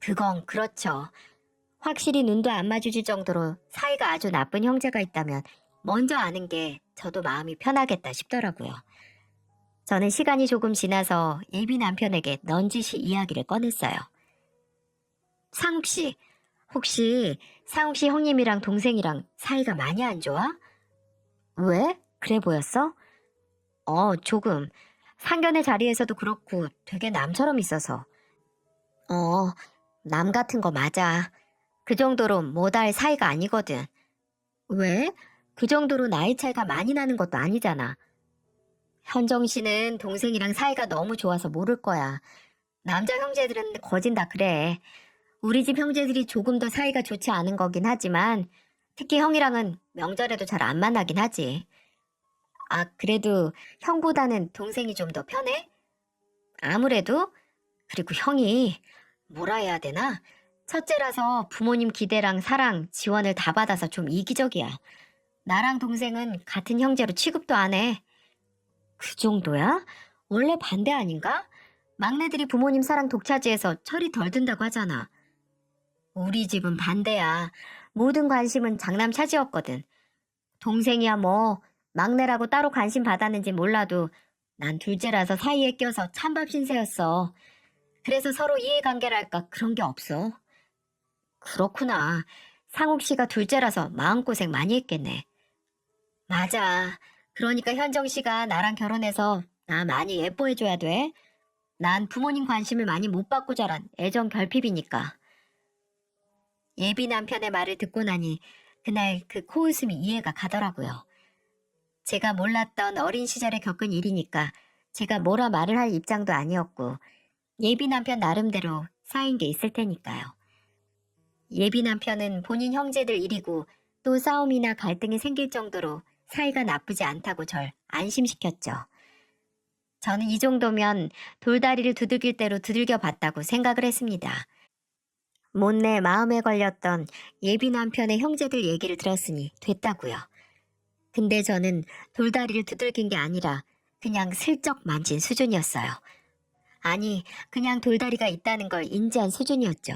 그건 그렇죠. 확실히 눈도 안 마주칠 정도로 사이가 아주 나쁜 형제가 있다면 먼저 아는 게 저도 마음이 편하겠다 싶더라고요. 저는 시간이 조금 지나서 예비 남편에게 넌지시 이야기를 꺼냈어요. 상욱 씨, 혹시 상욱 씨 형님이랑 동생이랑 사이가 많이 안 좋아? 왜? 그래 보였어? 조금. 상견례 자리에서도 그렇고 되게 남처럼 있어서. 남 같은 거 맞아. 그 정도로 못할 사이가 아니거든. 왜? 그 정도로 나이 차이가 많이 나는 것도 아니잖아. 현정 씨는 동생이랑 사이가 너무 좋아서 모를 거야. 남자 형제들은 거진 다 그래. 우리 집 형제들이 조금 더 사이가 좋지 않은 거긴 하지만 특히 형이랑은 명절에도 잘 안 만나긴 하지. 아, 그래도 형보다는 동생이 좀 더 편해? 아무래도. 그리고 형이 뭐라 해야 되나? 첫째라서 부모님 기대랑 사랑, 지원을 다 받아서 좀 이기적이야. 나랑 동생은 같은 형제로 취급도 안 해. 그 정도야? 원래 반대 아닌가? 막내들이 부모님 사랑 독차지해서 철이 덜 든다고 하잖아. 우리 집은 반대야. 모든 관심은 장남 차지였거든. 동생이야 뭐 막내라고 따로 관심 받았는지 몰라도 난 둘째라서 사이에 껴서 찬밥 신세였어. 그래서 서로 이해관계랄까 그런 게 없어. 그렇구나. 상욱 씨가 둘째라서 마음고생 많이 했겠네. 맞아. 그러니까 현정 씨가 나랑 결혼해서 나 많이 예뻐해줘야 돼. 난 부모님 관심을 많이 못 받고 자란 애정 결핍이니까. 예비 남편의 말을 듣고 나니 그날 그 코웃음이 이해가 가더라고요. 제가 몰랐던 어린 시절에 겪은 일이니까 제가 뭐라 말을 할 입장도 아니었고 예비 남편 나름대로 쌓인 게 있을 테니까요. 예비 남편은 본인 형제들 일이고 또 싸움이나 갈등이 생길 정도로 사이가 나쁘지 않다고 절 안심시켰죠. 저는 이 정도면 돌다리를 두들길 대로 두들겨 봤다고 생각을 했습니다. 못내 마음에 걸렸던 예비 남편의 형제들 얘기를 들었으니 됐다고요. 근데 저는 돌다리를 두들긴 게 아니라 그냥 슬쩍 만진 수준이었어요. 아니, 그냥 돌다리가 있다는 걸 인지한 수준이었죠.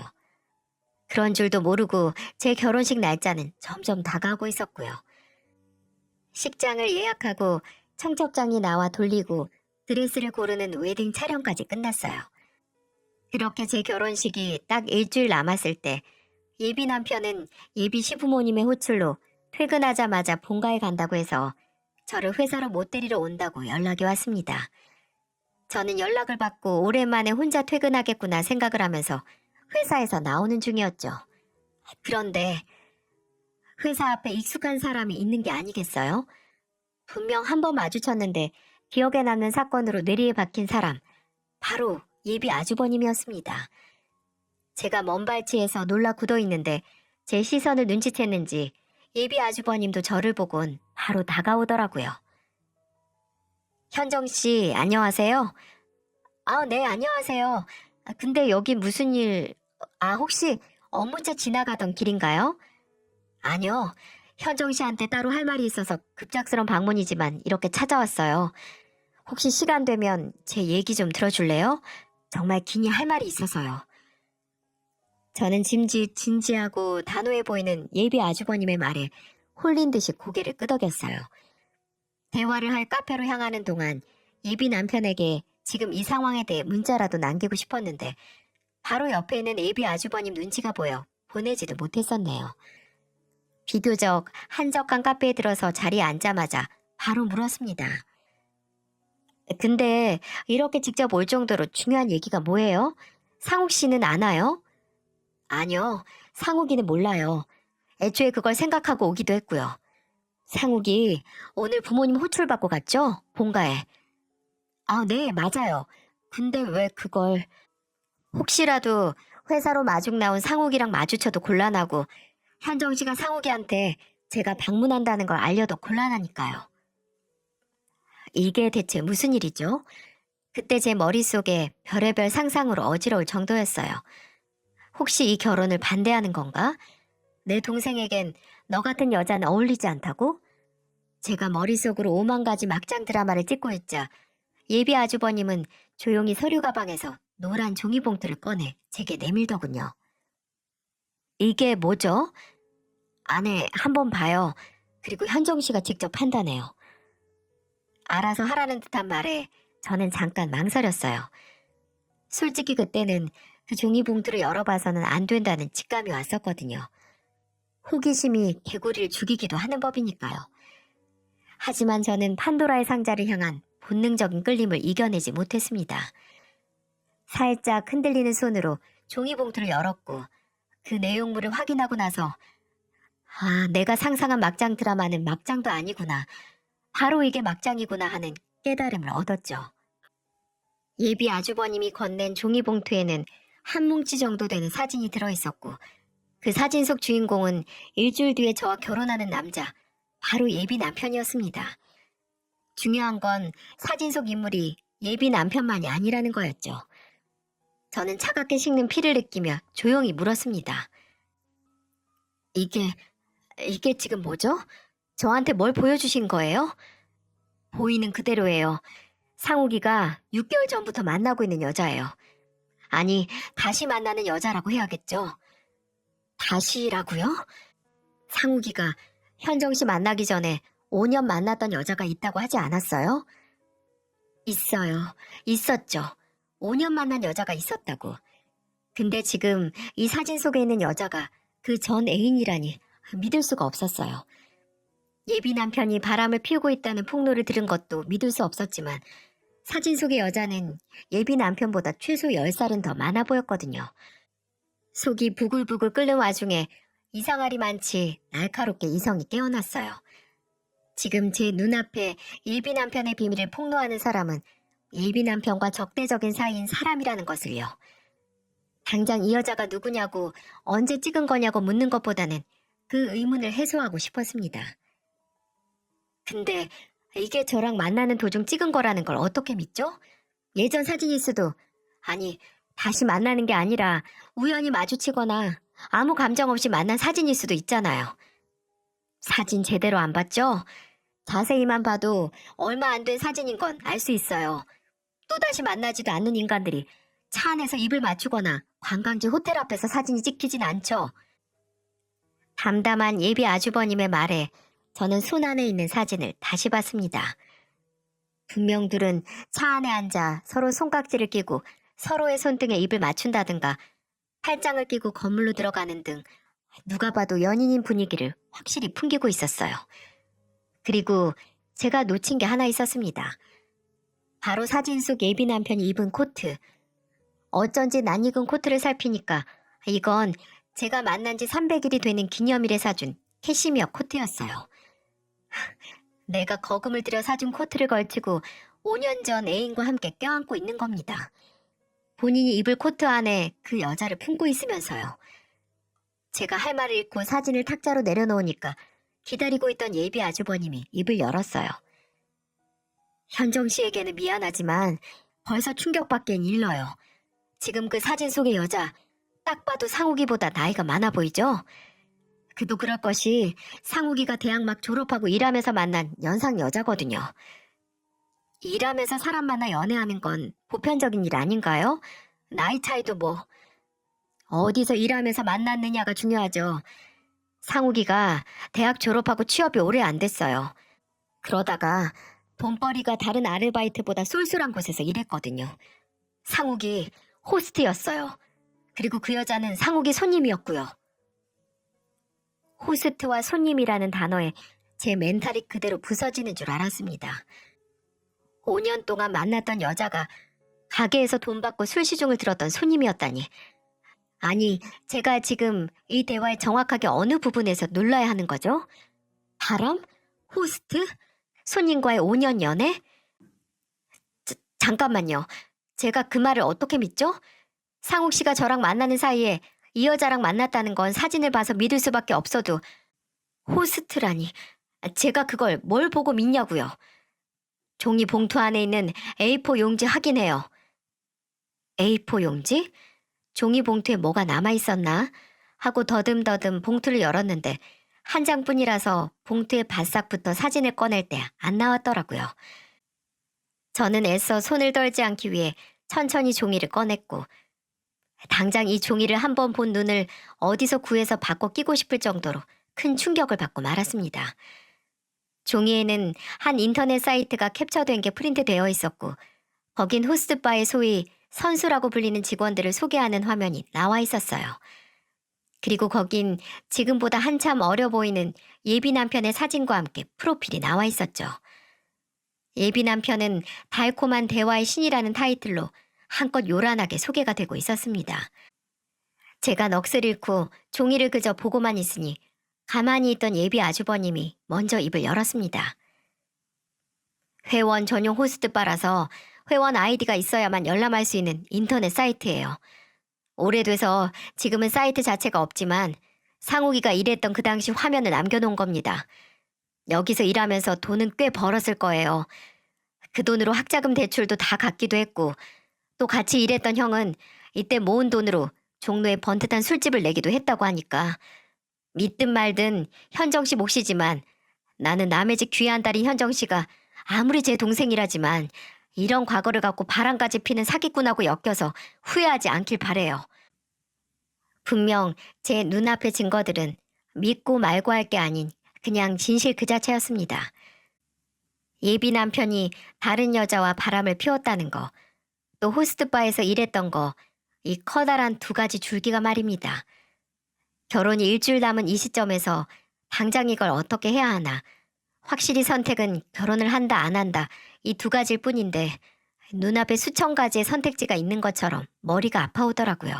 그런 줄도 모르고 제 결혼식 날짜는 점점 다가오고 있었고요. 식장을 예약하고 청첩장이 나와 돌리고 드레스를 고르는 웨딩 촬영까지 끝났어요. 그렇게 제 결혼식이 딱 일주일 남았을 때 예비 남편은 예비 시부모님의 호출로 퇴근하자마자 본가에 간다고 해서 저를 회사로 못 데리러 온다고 연락이 왔습니다. 저는 연락을 받고 오랜만에 혼자 퇴근하겠구나 생각을 하면서 회사에서 나오는 중이었죠. 그런데 회사 앞에 익숙한 사람이 있는 게 아니겠어요? 분명 한 번 마주쳤는데 기억에 남는 사건으로 뇌리에 박힌 사람, 바로 예비 아주버님이었습니다. 제가 먼 발치에서 놀라 굳어 있는데 제 시선을 눈치챘는지 예비 아주버님도 저를 보곤 바로 다가오더라고요. 현정 씨, 안녕하세요. 아, 네, 안녕하세요. 근데 여기 무슨 일, 혹시 업무차 지나가던 길인가요? 아니요. 현정 씨한테 따로 할 말이 있어서 급작스런 방문이지만 이렇게 찾아왔어요. 혹시 시간 되면 제 얘기 좀 들어줄래요? 정말 긴히 할 말이 있어서요. 저는 진지하고 단호해 보이는 예비 아주버님의 말에 홀린 듯이 고개를 끄덕였어요. 대화를 할 카페로 향하는 동안 예비 남편에게 지금 이 상황에 대해 문자라도 남기고 싶었는데 바로 옆에 있는 예비 아주버님 눈치가 보여 보내지도 못했었네요. 비교적 한적한 카페에 들어서 자리에 앉자마자 바로 물었습니다. 근데 이렇게 직접 올 정도로 중요한 얘기가 뭐예요? 상욱 씨는 아나요? 아니요, 상욱이는 몰라요. 애초에 그걸 생각하고 오기도 했고요. 상욱이 오늘 부모님 호출받고 갔죠? 본가에. 아, 네, 맞아요. 근데 왜 그걸... 혹시라도 회사로 마중 나온 상욱이랑 마주쳐도 곤란하고 현정 씨가 상욱이한테 제가 방문한다는 걸 알려도 곤란하니까요. 이게 대체 무슨 일이죠? 그때 제 머릿속에 별의별 상상으로 어지러울 정도였어요. 혹시 이 결혼을 반대하는 건가? 내 동생에겐 너 같은 여자는 어울리지 않다고? 제가 머릿속으로 5만 가지 막장 드라마를 찍고 있자 예비 아주버님은 조용히 서류 가방에서 노란 종이봉투를 꺼내 제게 내밀더군요. 이게 뭐죠? 안에 한번 봐요. 그리고 현정 씨가 직접 판단해요. 알아서 하라는 듯한 말에 저는 잠깐 망설였어요. 솔직히 그때는 그 종이봉투를 열어봐서는 안 된다는 직감이 왔었거든요. 호기심이 개구리를 죽이기도 하는 법이니까요. 하지만 저는 판도라의 상자를 향한 본능적인 끌림을 이겨내지 못했습니다. 살짝 흔들리는 손으로 종이봉투를 열었고 그 내용물을 확인하고 나서 내가 상상한 막장 드라마는 막장도 아니구나. 바로 이게 막장이구나 하는 깨달음을 얻었죠. 예비 아주버님이 건넨 종이봉투에는 한 뭉치 정도 되는 사진이 들어있었고 그 사진 속 주인공은 일주일 뒤에 저와 결혼하는 남자, 바로 예비 남편이었습니다. 중요한 건 사진 속 인물이 예비 남편만이 아니라는 거였죠. 저는 차갑게 식는 피를 느끼며 조용히 물었습니다. 이게 지금 뭐죠? 저한테 뭘 보여주신 거예요? 보이는 그대로예요. 상욱이가 6개월 전부터 만나고 있는 여자예요. 아니, 다시 만나는 여자라고 해야겠죠. 다시라고요? 상욱이가 현정 씨 만나기 전에 5년 만났던 여자가 있다고 하지 않았어요? 있어요. 있었죠. 5년 만난 여자가 있었다고. 근데 지금 이 사진 속에 있는 여자가 그 전 애인이라니 믿을 수가 없었어요. 예비 남편이 바람을 피우고 있다는 폭로를 들은 것도 믿을 수 없었지만 사진 속의 여자는 예비 남편보다 최소 10살은 더 많아 보였거든요. 속이 부글부글 끓는 와중에 이상하리 많지 날카롭게 이성이 깨어났어요. 지금 제 눈앞에 예비 남편의 비밀을 폭로하는 사람은 예비 남편과 적대적인 사이인 사람이라는 것을요. 당장 이 여자가 누구냐고 언제 찍은 거냐고 묻는 것보다는 그 의문을 해소하고 싶었습니다. 근데 이게 저랑 만나는 도중 찍은 거라는 걸 어떻게 믿죠? 예전 사진일 수도, 아니, 다시 만나는 게 아니라 우연히 마주치거나 아무 감정 없이 만난 사진일 수도 있잖아요. 사진 제대로 안 봤죠? 자세히만 봐도 얼마 안 된 사진인 건 알 수 있어요. 또다시 만나지도 않는 인간들이 차 안에서 입을 맞추거나 관광지 호텔 앞에서 사진이 찍히진 않죠. 담담한 예비 아주버님의 말에 저는 손 안에 있는 사진을 다시 봤습니다. 분명 둘은 차 안에 앉아 서로 손깍지를 끼고 서로의 손등에 입을 맞춘다든가 팔짱을 끼고 건물로 들어가는 등 누가 봐도 연인인 분위기를 확실히 풍기고 있었어요. 그리고 제가 놓친 게 하나 있었습니다. 바로 사진 속 예비 남편이 입은 코트. 어쩐지 낯익은 코트를 살피니까 이건 제가 만난 지 300일이 되는 기념일에 사준 캐시미어 코트였어요. 내가 거금을 들여 사준 코트를 걸치고 5년 전 애인과 함께 껴안고 있는 겁니다. 본인이 입을 코트 안에 그 여자를 품고 있으면서요. 제가 할 말을 잃고 사진을 탁자로 내려놓으니까 기다리고 있던 예비 아주버님이 입을 열었어요. 현정 씨에게는 미안하지만 벌써 충격받기엔 일러요. 지금 그 사진 속의 여자 딱 봐도 상욱이보다 나이가 많아 보이죠? 그도 그럴 것이 상욱이가 대학 막 졸업하고 일하면서 만난 연상 여자거든요. 일하면서 사람 만나 연애하는 건 보편적인 일 아닌가요? 나이 차이도 뭐 어디서 일하면서 만났느냐가 중요하죠. 상욱이가 대학 졸업하고 취업이 오래 안 됐어요. 그러다가 돈벌이가 다른 아르바이트보다 쏠쏠한 곳에서 일했거든요. 상욱이 호스트였어요. 그리고 그 여자는 상욱이 손님이었고요. 호스트와 손님이라는 단어에 제 멘탈이 그대로 부서지는 줄 알았습니다. 5년 동안 만났던 여자가 가게에서 돈 받고 술시중을 들었던 손님이었다니. 아니, 제가 지금 이 대화의 정확하게 어느 부분에서 놀라야 하는 거죠? 바람? 호스트? 손님과의 5년 연애? 잠깐만요. 제가 그 말을 어떻게 믿죠? 상욱 씨가 저랑 만나는 사이에 이 여자랑 만났다는 건 사진을 봐서 믿을 수밖에 없어도 호스트라니. 제가 그걸 뭘 보고 믿냐고요. 종이 봉투 안에 있는 A4 용지 확인해요. A4 용지? 종이 봉투에 뭐가 남아있었나? 하고 더듬더듬 봉투를 열었는데 한 장뿐이라서 봉투의 바싹부터 사진을 꺼낼 때 안 나왔더라고요. 저는 애써 손을 떨지 않기 위해 천천히 종이를 꺼냈고 당장 이 종이를 한번 본 눈을 어디서 구해서 바꿔 끼고 싶을 정도로 큰 충격을 받고 말았습니다. 종이에는 한 인터넷 사이트가 캡처된 게 프린트되어 있었고 거긴 호스트바의 소위 선수라고 불리는 직원들을 소개하는 화면이 나와 있었어요. 그리고 거긴 지금보다 한참 어려 보이는 예비 남편의 사진과 함께 프로필이 나와 있었죠. 예비 남편은 달콤한 대화의 신이라는 타이틀로 한껏 요란하게 소개가 되고 있었습니다. 제가 넋을 잃고 종이를 그저 보고만 있으니 가만히 있던 예비 아주버님이 먼저 입을 열었습니다. 회원 전용 호스트바라서 회원 아이디가 있어야만 열람할 수 있는 인터넷 사이트예요. 오래돼서 지금은 사이트 자체가 없지만 상욱이가 일했던 그 당시 화면을 남겨놓은 겁니다. 여기서 일하면서 돈은 꽤 벌었을 거예요. 그 돈으로 학자금 대출도 다 갚기도 했고 또 같이 일했던 형은 이때 모은 돈으로 종로에 번듯한 술집을 내기도 했다고 하니까 믿든 말든 현정 씨 몫이지만 나는 남의 집 귀한 딸인 현정 씨가 아무리 제 동생이라지만 이런 과거를 갖고 바람까지 피는 사기꾼하고 엮여서 후회하지 않길 바래요. 분명 제 눈앞의 증거들은 믿고 말고 할 게 아닌 그냥 진실 그 자체였습니다. 예비 남편이 다른 여자와 바람을 피웠다는 거, 또 호스트바에서 일했던 거, 이 커다란 두 가지 줄기가 말입니다. 결혼이 일주일 남은 이 시점에서 당장 이걸 어떻게 해야 하나, 확실히 선택은 결혼을 한다 안 한다 이 두 가지일 뿐인데 눈앞에 수천 가지의 선택지가 있는 것처럼 머리가 아파오더라고요.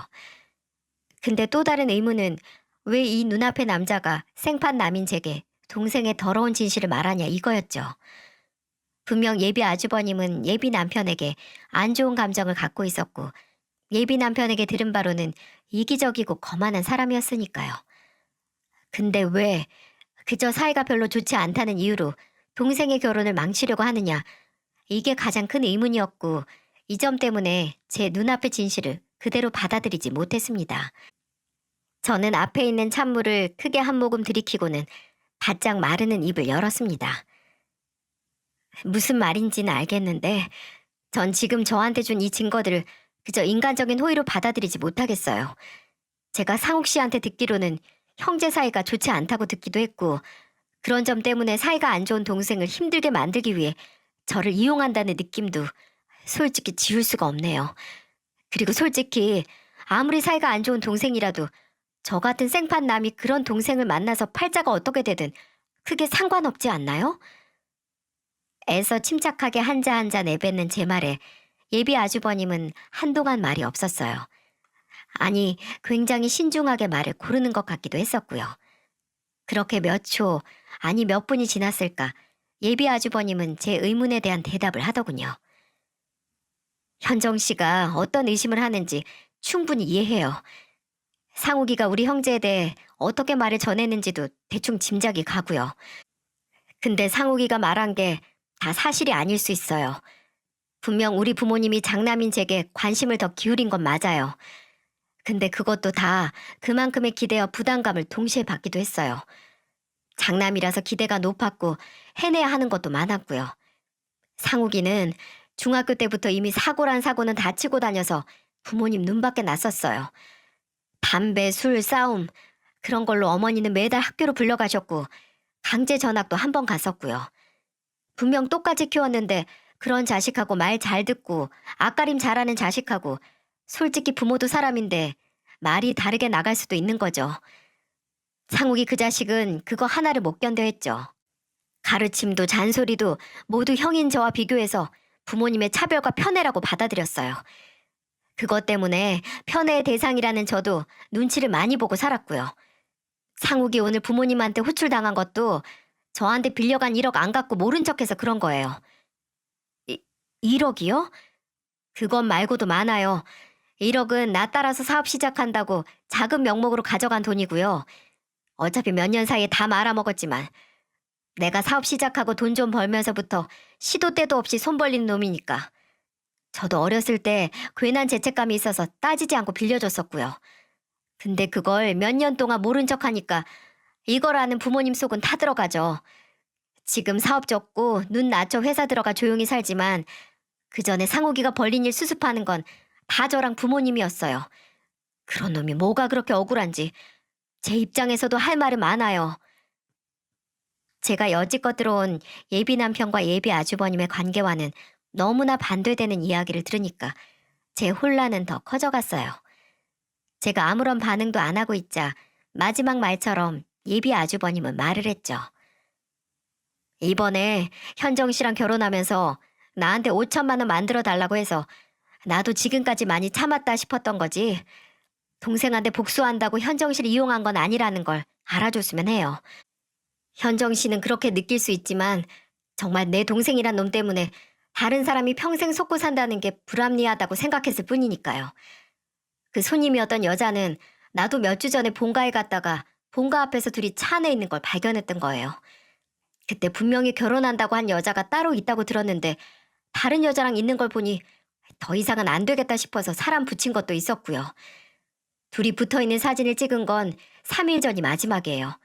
근데 또 다른 의문은 왜 이 눈앞의 남자가 생판 남인 제게 동생의 더러운 진실을 말하냐 이거였죠. 분명 예비 아주버님은 예비 남편에게 안 좋은 감정을 갖고 있었고 예비 남편에게 들은 바로는 이기적이고 거만한 사람이었으니까요. 근데 왜 그저 사이가 별로 좋지 않다는 이유로 동생의 결혼을 망치려고 하느냐 이게 가장 큰 의문이었고 이 점 때문에 제 눈앞의 진실을 그대로 받아들이지 못했습니다. 저는 앞에 있는 찬물을 크게 한 모금 들이키고는 바짝 마르는 입을 열었습니다. 무슨 말인지는 알겠는데 전 지금 저한테 준 이 증거들을 그저 인간적인 호의로 받아들이지 못하겠어요. 제가 상욱 씨한테 듣기로는 형제 사이가 좋지 않다고 듣기도 했고 그런 점 때문에 사이가 안 좋은 동생을 힘들게 만들기 위해 저를 이용한다는 느낌도 솔직히 지울 수가 없네요. 그리고 솔직히 아무리 사이가 안 좋은 동생이라도 저 같은 생판남이 그런 동생을 만나서 팔자가 어떻게 되든 크게 상관없지 않나요? 애써 침착하게 한자 한자 내뱉는 제 말에 예비 아주버님은 한동안 말이 없었어요. 아니, 굉장히 신중하게 말을 고르는 것 같기도 했었고요. 그렇게 몇 초, 아니 몇 분이 지났을까 예비 아주버님은 제 의문에 대한 대답을 하더군요. 현정 씨가 어떤 의심을 하는지 충분히 이해해요. 상욱이가 우리 형제에 대해 어떻게 말을 전했는지도 대충 짐작이 가고요. 근데 상욱이가 말한 게 다 사실이 아닐 수 있어요. 분명 우리 부모님이 장남인 제게 관심을 더 기울인 건 맞아요. 근데 그것도 다 그만큼의 기대와 부담감을 동시에 받기도 했어요. 장남이라서 기대가 높았고 해내야 하는 것도 많았고요. 상욱이는 중학교 때부터 이미 사고란 사고는 다 치고 다녀서 부모님 눈밖에 났었어요. 담배, 술, 싸움 그런 걸로 어머니는 매달 학교로 불러가셨고 강제 전학도 한 번 갔었고요. 분명 똑같이 키웠는데 그런 자식하고 말 잘 듣고 앞가림 잘하는 자식하고 솔직히 부모도 사람인데 말이 다르게 나갈 수도 있는 거죠. 상욱이 그 자식은 그거 하나를 못 견뎌 했죠. 가르침도 잔소리도 모두 형인 저와 비교해서 부모님의 차별과 편애라고 받아들였어요. 그것 때문에 편애의 대상이라는 저도 눈치를 많이 보고 살았고요. 상욱이 오늘 부모님한테 호출당한 것도 저한테 빌려간 1억 안 갖고 모른 척해서 그런 거예요. 1억이요? 그것 말고도 많아요. 1억은 나 따라서 사업 시작한다고 자금 명목으로 가져간 돈이고요. 어차피 몇 년 사이에 다 말아먹었지만 내가 사업 시작하고 돈 좀 벌면서부터 시도 때도 없이 손 벌리는 놈이니까. 저도 어렸을 때 괜한 죄책감이 있어서 따지지 않고 빌려줬었고요. 근데 그걸 몇 년 동안 모른 척하니까 이걸 아는 부모님 속은 타들어가죠. 지금 사업 접고 눈 낮춰 회사 들어가 조용히 살지만 그 전에 상욱이가 벌린 일 수습하는 건 다 저랑 부모님이었어요. 그런 놈이 뭐가 그렇게 억울한지 제 입장에서도 할 말은 많아요. 제가 여지껏 들어온 예비 남편과 예비 아주버님의 관계와는 너무나 반대되는 이야기를 들으니까 제 혼란은 더 커져갔어요. 제가 아무런 반응도 안 하고 있자 마지막 말처럼 예비 아주버님은 말을 했죠. 이번에 현정 씨랑 결혼하면서 나한테 5천만 원 만들어 달라고 해서 나도 지금까지 많이 참았다 싶었던 거지. 동생한테 복수한다고 현정 씨를 이용한 건 아니라는 걸 알아줬으면 해요. 현정 씨는 그렇게 느낄 수 있지만 정말 내 동생이란 놈 때문에 다른 사람이 평생 속고 산다는 게 불합리하다고 생각했을 뿐이니까요. 그 손님이었던 여자는 나도 몇 주 전에 본가에 갔다가 본가 앞에서 둘이 차 안에 있는 걸 발견했던 거예요. 그때 분명히 결혼한다고 한 여자가 따로 있다고 들었는데 다른 여자랑 있는 걸 보니 더 이상은 안 되겠다 싶어서 사람 붙인 것도 있었고요. 둘이 붙어있는 사진을 찍은 건 3일 전이 마지막이에요.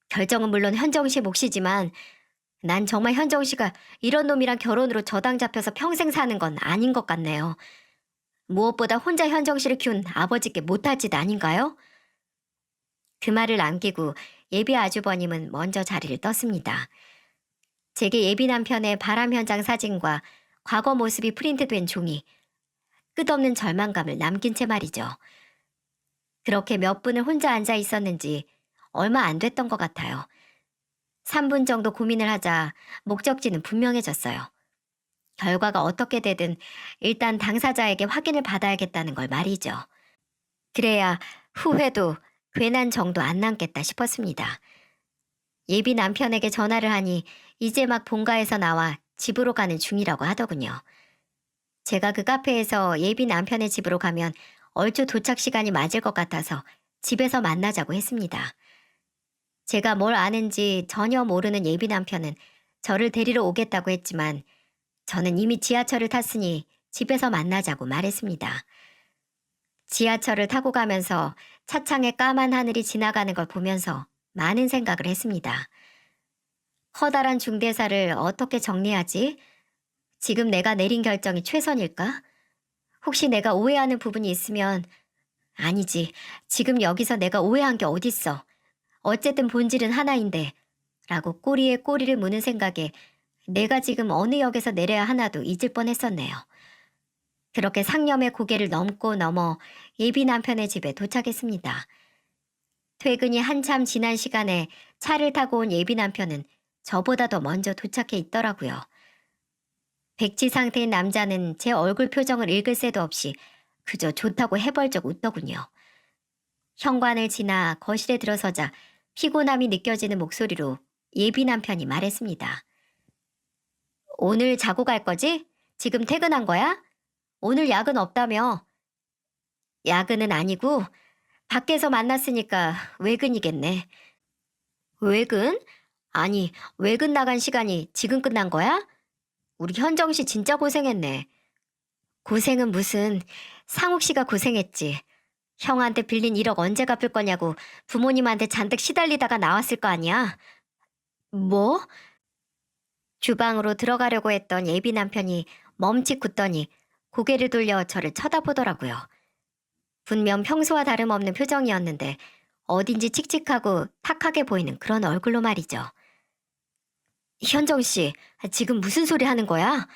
결정은 물론 현정 씨의 몫이지만 난 정말 현정 씨가 이런 놈이랑 결혼으로 저당 잡혀서 평생 사는 건 아닌 것 같네요. 무엇보다 혼자 현정 씨를 키운 아버지께 못할 짓 아닌가요? 그 말을 남기고 예비 아주버님은 먼저 자리를 떴습니다. 제게 예비 남편의 바람 현장 사진과 과거 모습이 프린트된 종이 끝없는 절망감을 남긴 채 말이죠. 그렇게 몇 분을 혼자 앉아 있었는지 얼마 안 됐던 것 같아요. 3분 정도 고민을 하자 목적지는 분명해졌어요. 결과가 어떻게 되든 일단 당사자에게 확인을 받아야겠다는 걸 말이죠. 그래야 후회도 괜한 정도 안 남겠다 싶었습니다. 예비 남편에게 전화를 하니 이제 막 본가에서 나와 집으로 가는 중이라고 하더군요. 제가 그 카페에서 예비 남편의 집으로 가면 얼추 도착 시간이 맞을 것 같아서 집에서 만나자고 했습니다. 제가 뭘 아는지 전혀 모르는 예비 남편은 저를 데리러 오겠다고 했지만 저는 이미 지하철을 탔으니 집에서 만나자고 말했습니다. 지하철을 타고 가면서 차창에 까만 하늘이 지나가는 걸 보면서 많은 생각을 했습니다. 커다란 중대사를 어떻게 정리하지? 지금 내가 내린 결정이 최선일까? 혹시 내가 오해하는 부분이 있으면 아니지. 지금 여기서 내가 오해한 게 어딨어. 어쨌든 본질은 하나인데 라고 꼬리에 꼬리를 무는 생각에 내가 지금 어느 역에서 내려야 하나도 잊을 뻔했었네요. 그렇게 상념의 고개를 넘고 넘어 예비 남편의 집에 도착했습니다. 퇴근이 한참 지난 시간에 차를 타고 온 예비 남편은 저보다 더 먼저 도착해 있더라고요. 백지 상태인 남자는 제 얼굴 표정을 읽을 새도 없이 그저 좋다고 해벌쩍 웃더군요. 현관을 지나 거실에 들어서자 피곤함이 느껴지는 목소리로 예비 남편이 말했습니다. 오늘 자고 갈 거지? 지금 퇴근한 거야? 오늘 야근 없다며? 야근은 아니고 밖에서 만났으니까 외근이겠네. 외근? 아니, 외근 나간 시간이 지금 끝난 거야? 우리 현정 씨 진짜 고생했네. 고생은 무슨, 상욱 씨가 고생했지. 형한테 빌린 1억 언제 갚을 거냐고 부모님한테 잔뜩 시달리다가 나왔을 거 아니야? 뭐? 주방으로 들어가려고 했던 예비 남편이 멈칫 굳더니 고개를 돌려 저를 쳐다보더라고요. 분명 평소와 다름없는 표정이었는데 어딘지 칙칙하고 탁하게 보이는 그런 얼굴로 말이죠. 현정 씨, 지금 무슨 소리 하는 거야?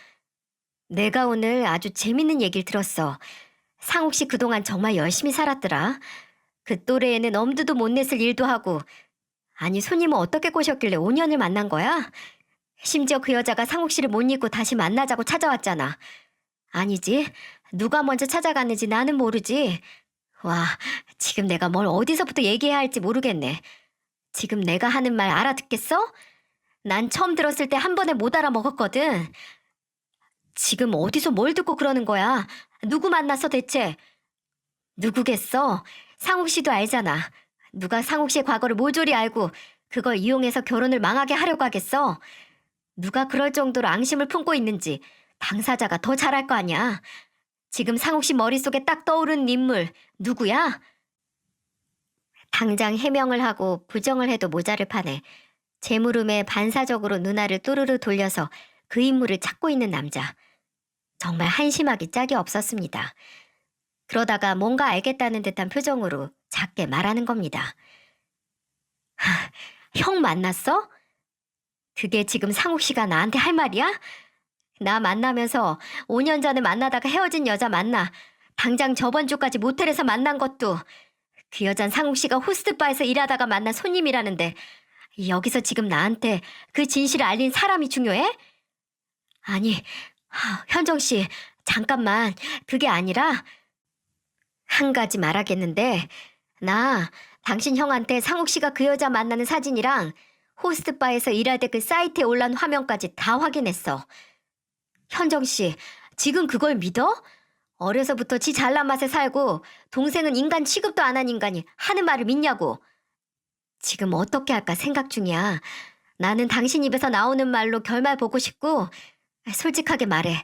내가 오늘 아주 재밌는 얘기를 들었어. 상욱 씨 그동안 정말 열심히 살았더라. 그 또래에는 엄두도 못 냈을 일도 하고. 아니, 손님은 어떻게 꼬셨길래 5년을 만난 거야? 심지어 그 여자가 상욱 씨를 못 잊고 다시 만나자고 찾아왔잖아. 아니지. 누가 먼저 찾아갔는지 나는 모르지. 와, 지금 내가 뭘 어디서부터 얘기해야 할지 모르겠네. 지금 내가 하는 말 알아듣겠어? 난 처음 들었을 때 한 번에 못 알아먹었거든. 지금 어디서 뭘 듣고 그러는 거야? 누구 만났어 대체? 누구겠어? 상욱 씨도 알잖아. 누가 상욱 씨의 과거를 모조리 알고 그걸 이용해서 결혼을 망하게 하려고 하겠어? 누가 그럴 정도로 앙심을 품고 있는지 당사자가 더 잘 알 거 아니야. 지금 상욱 씨 머릿속에 딱 떠오르는 인물 누구야? 당장 해명을 하고 부정을 해도 모자를 파네. 제 물음에 반사적으로 눈알을 또르르 돌려서 그 인물을 찾고 있는 남자. 정말 한심하기 짝이 없었습니다. 그러다가 뭔가 알겠다는 듯한 표정으로 작게 말하는 겁니다. 형 만났어? 그게 지금 상욱 씨가 나한테 할 말이야? 나 만나면서 5년 전에 만나다가 헤어진 여자 만나. 당장 저번 주까지 모텔에서 만난 것도. 그 여잔 상욱 씨가 호스트바에서 일하다가 만난 손님이라는데 여기서 지금 나한테 그 진실을 알린 사람이 중요해? 아니, 현정 씨, 잠깐만. 그게 아니라 한 가지 말하겠는데 나 당신 형한테 상욱 씨가 그 여자 만나는 사진이랑 호스트바에서 일할 때 그 사이트에 올라온 화면까지 다 확인했어. 현정 씨, 지금 그걸 믿어? 어려서부터 지 잘난 맛에 살고 동생은 인간 취급도 안 한 인간이 하는 말을 믿냐고. 지금 어떻게 할까 생각 중이야. 나는 당신 입에서 나오는 말로 결말 보고 싶고 솔직하게 말해.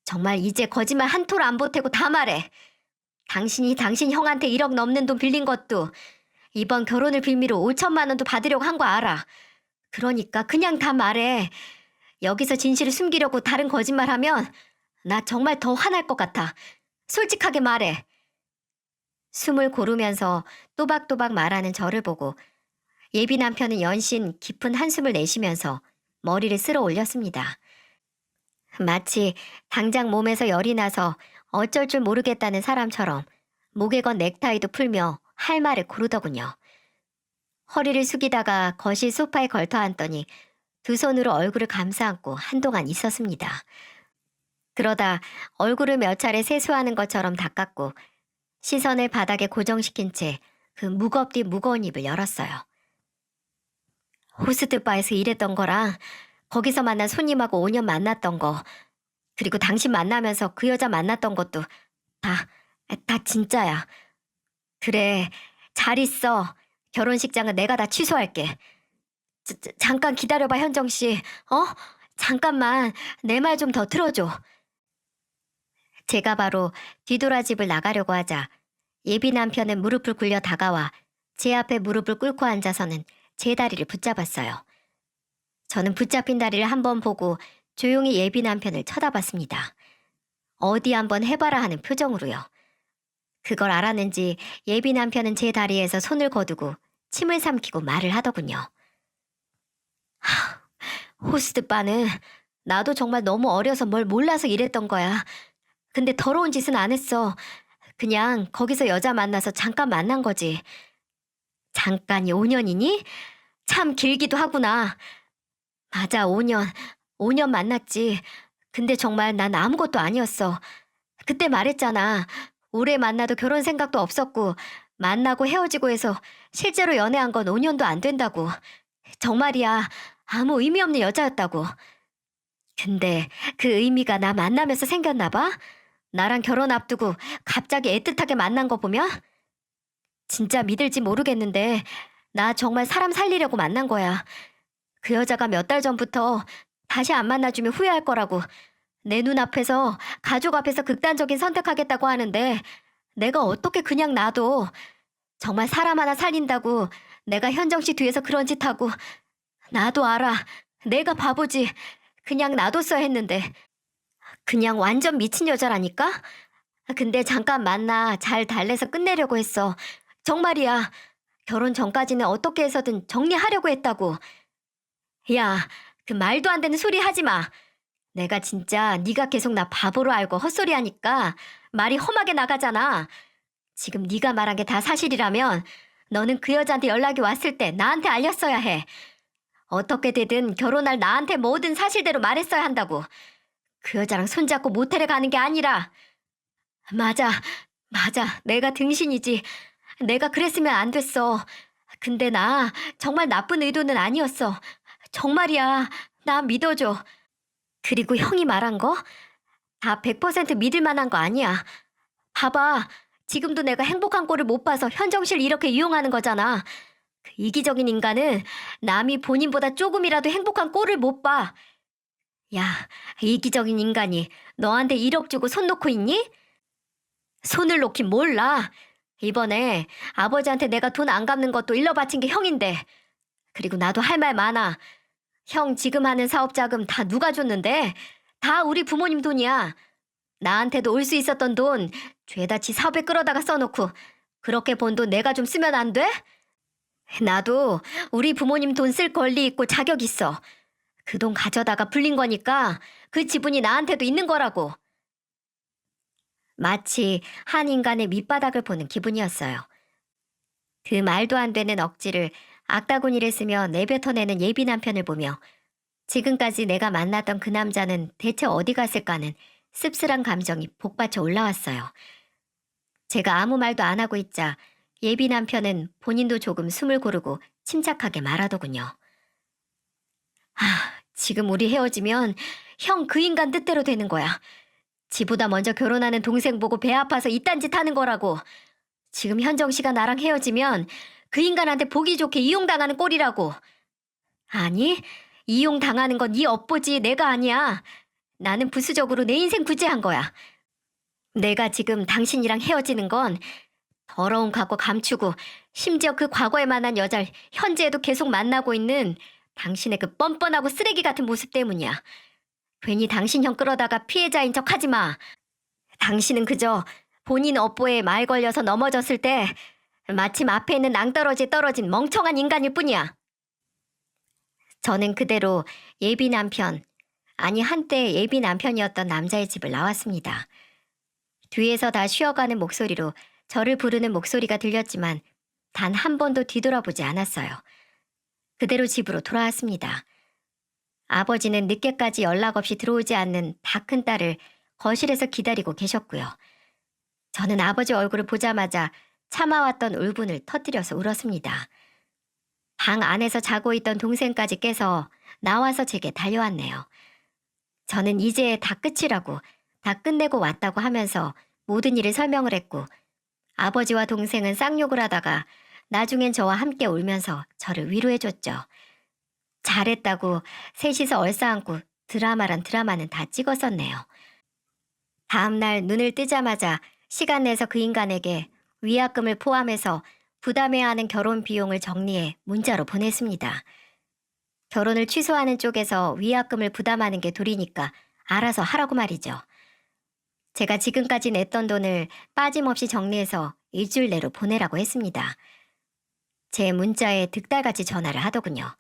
정말 이제 거짓말 한 토를 안 보태고 다 말해. 당신이 당신 형한테 1억 넘는 돈 빌린 것도 이번 결혼을 빌미로 5천만 원도 받으려고 한 거 알아. 그러니까 그냥 다 말해. 여기서 진실을 숨기려고 다른 거짓말하면 나 정말 더 화날 것 같아. 솔직하게 말해. 숨을 고르면서 또박또박 말하는 저를 보고 예비 남편은 연신 깊은 한숨을 내쉬면서 머리를 쓸어 올렸습니다. 마치 당장 몸에서 열이 나서 어쩔 줄 모르겠다는 사람처럼 목에 건 넥타이도 풀며 할 말을 고르더군요. 허리를 숙이다가 거실 소파에 걸터 앉더니 두 손으로 얼굴을 감싸 안고 한동안 있었습니다. 그러다 얼굴을 몇 차례 세수하는 것처럼 닦았고 시선을 바닥에 고정시킨 채 그 무겁디 무거운 입을 열었어요. 호스트바에서 일했던 거랑 거기서 만난 손님하고 5년 만났던 거 그리고 당신 만나면서 그 여자 만났던 것도 다 진짜야. 그래, 잘 있어. 결혼식장은 내가 다 취소할게. 잠깐 기다려봐, 현정 씨. 어? 잠깐만, 내 말 좀 더 들어줘. 제가 바로 뒤돌아 집을 나가려고 하자 예비 남편은 무릎을 굴려 다가와 제 앞에 무릎을 꿇고 앉아서는 제 다리를 붙잡았어요. 저는 붙잡힌 다리를 한번 보고 조용히 예비 남편을 쳐다봤습니다. 어디 한번 해봐라 하는 표정으로요. 그걸 알았는지 예비 남편은 제 다리에서 손을 거두고 침을 삼키고 말을 하더군요. 호스트바는 나도 정말 너무 어려서 뭘 몰라서 이랬던 거야. 근데 더러운 짓은 안 했어. 그냥 거기서 여자 만나서 잠깐 만난 거지. 잠깐이 5년이니? 참 길기도 하구나. 맞아, 5년. 5년 만났지. 근데 정말 난 아무것도 아니었어. 그때 말했잖아. 오래 만나도 결혼 생각도 없었고 만나고 헤어지고 해서 실제로 연애한 건 5년도 안 된다고. 정말이야. 아무 의미 없는 여자였다고. 근데 그 의미가 나 만나면서 생겼나 봐? 나랑 결혼 앞두고 갑자기 애틋하게 만난 거 보면 진짜 믿을지 모르겠는데 나 정말 사람 살리려고 만난 거야. 그 여자가 몇 달 전부터 다시 안 만나주면 후회할 거라고 내 눈앞에서 가족 앞에서 극단적인 선택하겠다고 하는데 내가 어떻게 그냥 놔둬. 정말 사람 하나 살린다고 내가 현정 씨 뒤에서 그런 짓 하고 나도 알아. 내가 바보지. 그냥 놔뒀어야 했는데 그냥 완전 미친 여자라니까? 근데 잠깐 만나 잘 달래서 끝내려고 했어. 정말이야. 결혼 전까지는 어떻게 해서든 정리하려고 했다고. 야, 그 말도 안 되는 소리 하지 마. 내가 진짜 네가 계속 나 바보로 알고 헛소리하니까 말이 험하게 나가잖아. 지금 네가 말한 게 다 사실이라면 너는 그 여자한테 연락이 왔을 때 나한테 알렸어야 해. 어떻게 되든 결혼할 나한테 모든 사실대로 말했어야 한다고. 그 여자랑 손잡고 모텔에 가는 게 아니라. 맞아, 맞아. 내가 등신이지. 내가 그랬으면 안 됐어. 근데 나 정말 나쁜 의도는 아니었어. 정말이야. 나 믿어줘. 그리고 형이 말한 거? 다 100% 믿을 만한 거 아니야. 봐봐. 지금도 내가 행복한 꼴을 못 봐서 현정실 이렇게 이용하는 거잖아. 그 이기적인 인간은 남이 본인보다 조금이라도 행복한 꼴을 못 봐. 야, 이기적인 인간이 너한테 1억 주고 손 놓고 있니? 손을 놓긴 몰라. 이번에 아버지한테 내가 돈 안 갚는 것도 일러 바친 게 형인데. 그리고 나도 할 말 많아. 형 지금 하는 사업 자금 다 누가 줬는데? 다 우리 부모님 돈이야. 나한테도 올 수 있었던 돈 죄다치 사업에 끌어다가 써놓고 그렇게 번 돈 내가 좀 쓰면 안 돼? 나도 우리 부모님 돈 쓸 권리 있고 자격 있어. 그 돈 가져다가 불린 거니까 그 지분이 나한테도 있는 거라고. 마치 한 인간의 밑바닥을 보는 기분이었어요. 그 말도 안 되는 억지를 악다구니를 쓰며 내뱉어내는 예비 남편을 보며 지금까지 내가 만났던 그 남자는 대체 어디 갔을까는 씁쓸한 감정이 복받쳐 올라왔어요. 제가 아무 말도 안 하고 있자 예비 남편은 본인도 조금 숨을 고르고 침착하게 말하더군요. 지금 우리 헤어지면 형 그 인간 뜻대로 되는 거야. 지보다 먼저 결혼하는 동생 보고 배 아파서 이딴 짓 하는 거라고. 지금 현정 씨가 나랑 헤어지면 그 인간한테 보기 좋게 이용당하는 꼴이라고. 아니, 이용당하는 건 네 업보지 내가 아니야. 나는 부수적으로 내 인생 구제한 거야. 내가 지금 당신이랑 헤어지는 건 더러운 과거 감추고 심지어 그 과거에 만난 여자를 현재에도 계속 만나고 있는 당신의 그 뻔뻔하고 쓰레기 같은 모습 때문이야. 괜히 당신 형 끌어다가 피해자인 척 하지 마. 당신은 그저 본인 업보에 말 걸려서 넘어졌을 때 마침 앞에 있는 낭떠러지에 떨어진 멍청한 인간일 뿐이야. 저는 그대로 예비 남편, 아니 한때 예비 남편이었던 남자의 집을 나왔습니다. 뒤에서 다 쉬어가는 목소리로 저를 부르는 목소리가 들렸지만 단 한 번도 뒤돌아보지 않았어요. 그대로 집으로 돌아왔습니다. 아버지는 늦게까지 연락 없이 들어오지 않는 다 큰 딸을 거실에서 기다리고 계셨고요. 저는 아버지 얼굴을 보자마자 참아왔던 울분을 터뜨려서 울었습니다. 방 안에서 자고 있던 동생까지 깨서 나와서 제게 달려왔네요. 저는 이제 다 끝이라고, 다 끝내고 왔다고 하면서 모든 일을 설명을 했고 아버지와 동생은 쌍욕을 하다가 나중엔 저와 함께 울면서 저를 위로해줬죠. 잘했다고 셋이서 얼싸안고 드라마란 드라마는 다 찍었었네요. 다음날 눈을 뜨자마자 시간 내서 그 인간에게 위약금을 포함해서 부담해야 하는 결혼 비용을 정리해 문자로 보냈습니다. 결혼을 취소하는 쪽에서 위약금을 부담하는 게 도리니까 알아서 하라고 말이죠. 제가 지금까지 냈던 돈을 빠짐없이 정리해서 일주일 내로 보내라고 했습니다. 제 문자에 득달같이 전화를 하더군요.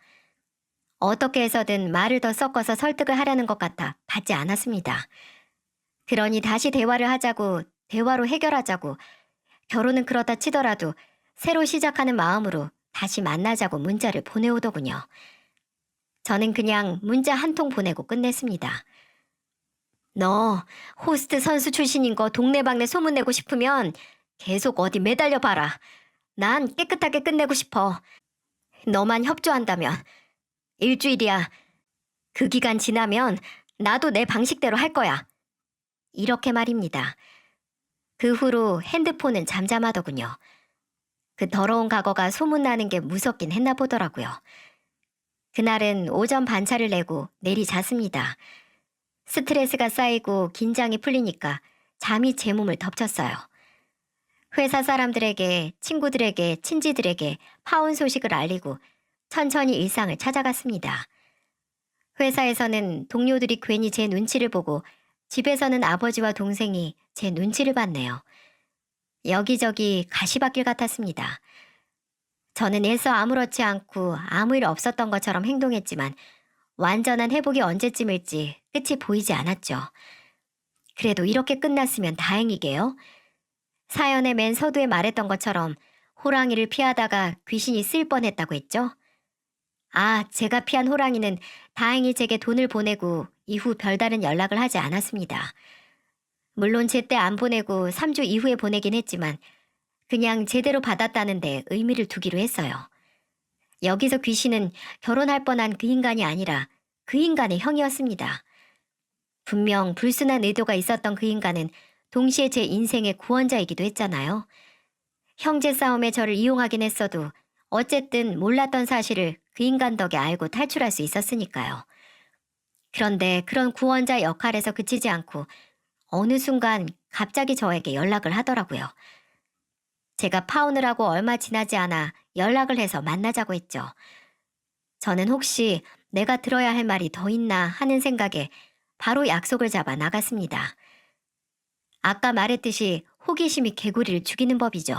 어떻게 해서든 말을 더 섞어서 설득을 하려는 것 같아 받지 않았습니다. 그러니 다시 대화를 하자고, 대화로 해결하자고, 결혼은 그렇다 치더라도 새로 시작하는 마음으로 다시 만나자고 문자를 보내오더군요. 저는 그냥 문자 한 통 보내고 끝냈습니다. 너 호스트 선수 출신인 거 동네방네 소문내고 싶으면 계속 어디 매달려 봐라. 난 깨끗하게 끝내고 싶어. 너만 협조한다면. 일주일이야. 그 기간 지나면 나도 내 방식대로 할 거야. 이렇게 말입니다. 그 후로 핸드폰은 잠잠하더군요. 그 더러운 과거가 소문나는 게 무섭긴 했나 보더라고요. 그날은 오전 반차를 내고 내리 잤습니다. 스트레스가 쌓이고 긴장이 풀리니까 잠이 제 몸을 덮쳤어요. 회사 사람들에게, 친구들에게, 친지들에게 파혼 소식을 알리고 천천히 일상을 찾아갔습니다. 회사에서는 동료들이 괜히 제 눈치를 보고 집에서는 아버지와 동생이 제 눈치를 봤네요. 여기저기 가시밭길 같았습니다. 저는 애써 아무렇지 않고 아무 일 없었던 것처럼 행동했지만 완전한 회복이 언제쯤일지 끝이 보이지 않았죠. 그래도 이렇게 끝났으면 다행이게요. 사연의 맨 서두에 말했던 것처럼 호랑이를 피하다가 귀신이 쓸 뻔했다고 했죠. 아, 제가 피한 호랑이는 다행히 제게 돈을 보내고 이후 별다른 연락을 하지 않았습니다. 물론 제때 안 보내고 3주 이후에 보내긴 했지만 그냥 제대로 받았다는데 의미를 두기로 했어요. 여기서 귀신은 결혼할 뻔한 그 인간이 아니라 그 인간의 형이었습니다. 분명 불순한 의도가 있었던 그 인간은 동시에 제 인생의 구원자이기도 했잖아요. 형제 싸움에 저를 이용하긴 했어도 어쨌든 몰랐던 사실을 그 인간 덕에 알고 탈출할 수 있었으니까요. 그런데 그런 구원자 역할에서 그치지 않고 어느 순간 갑자기 저에게 연락을 하더라고요. 제가 파혼을 하고 얼마 지나지 않아 연락을 해서 만나자고 했죠. 저는 혹시 내가 들어야 할 말이 더 있나 하는 생각에 바로 약속을 잡아 나갔습니다. 아까 말했듯이 호기심이 개구리를 죽이는 법이죠.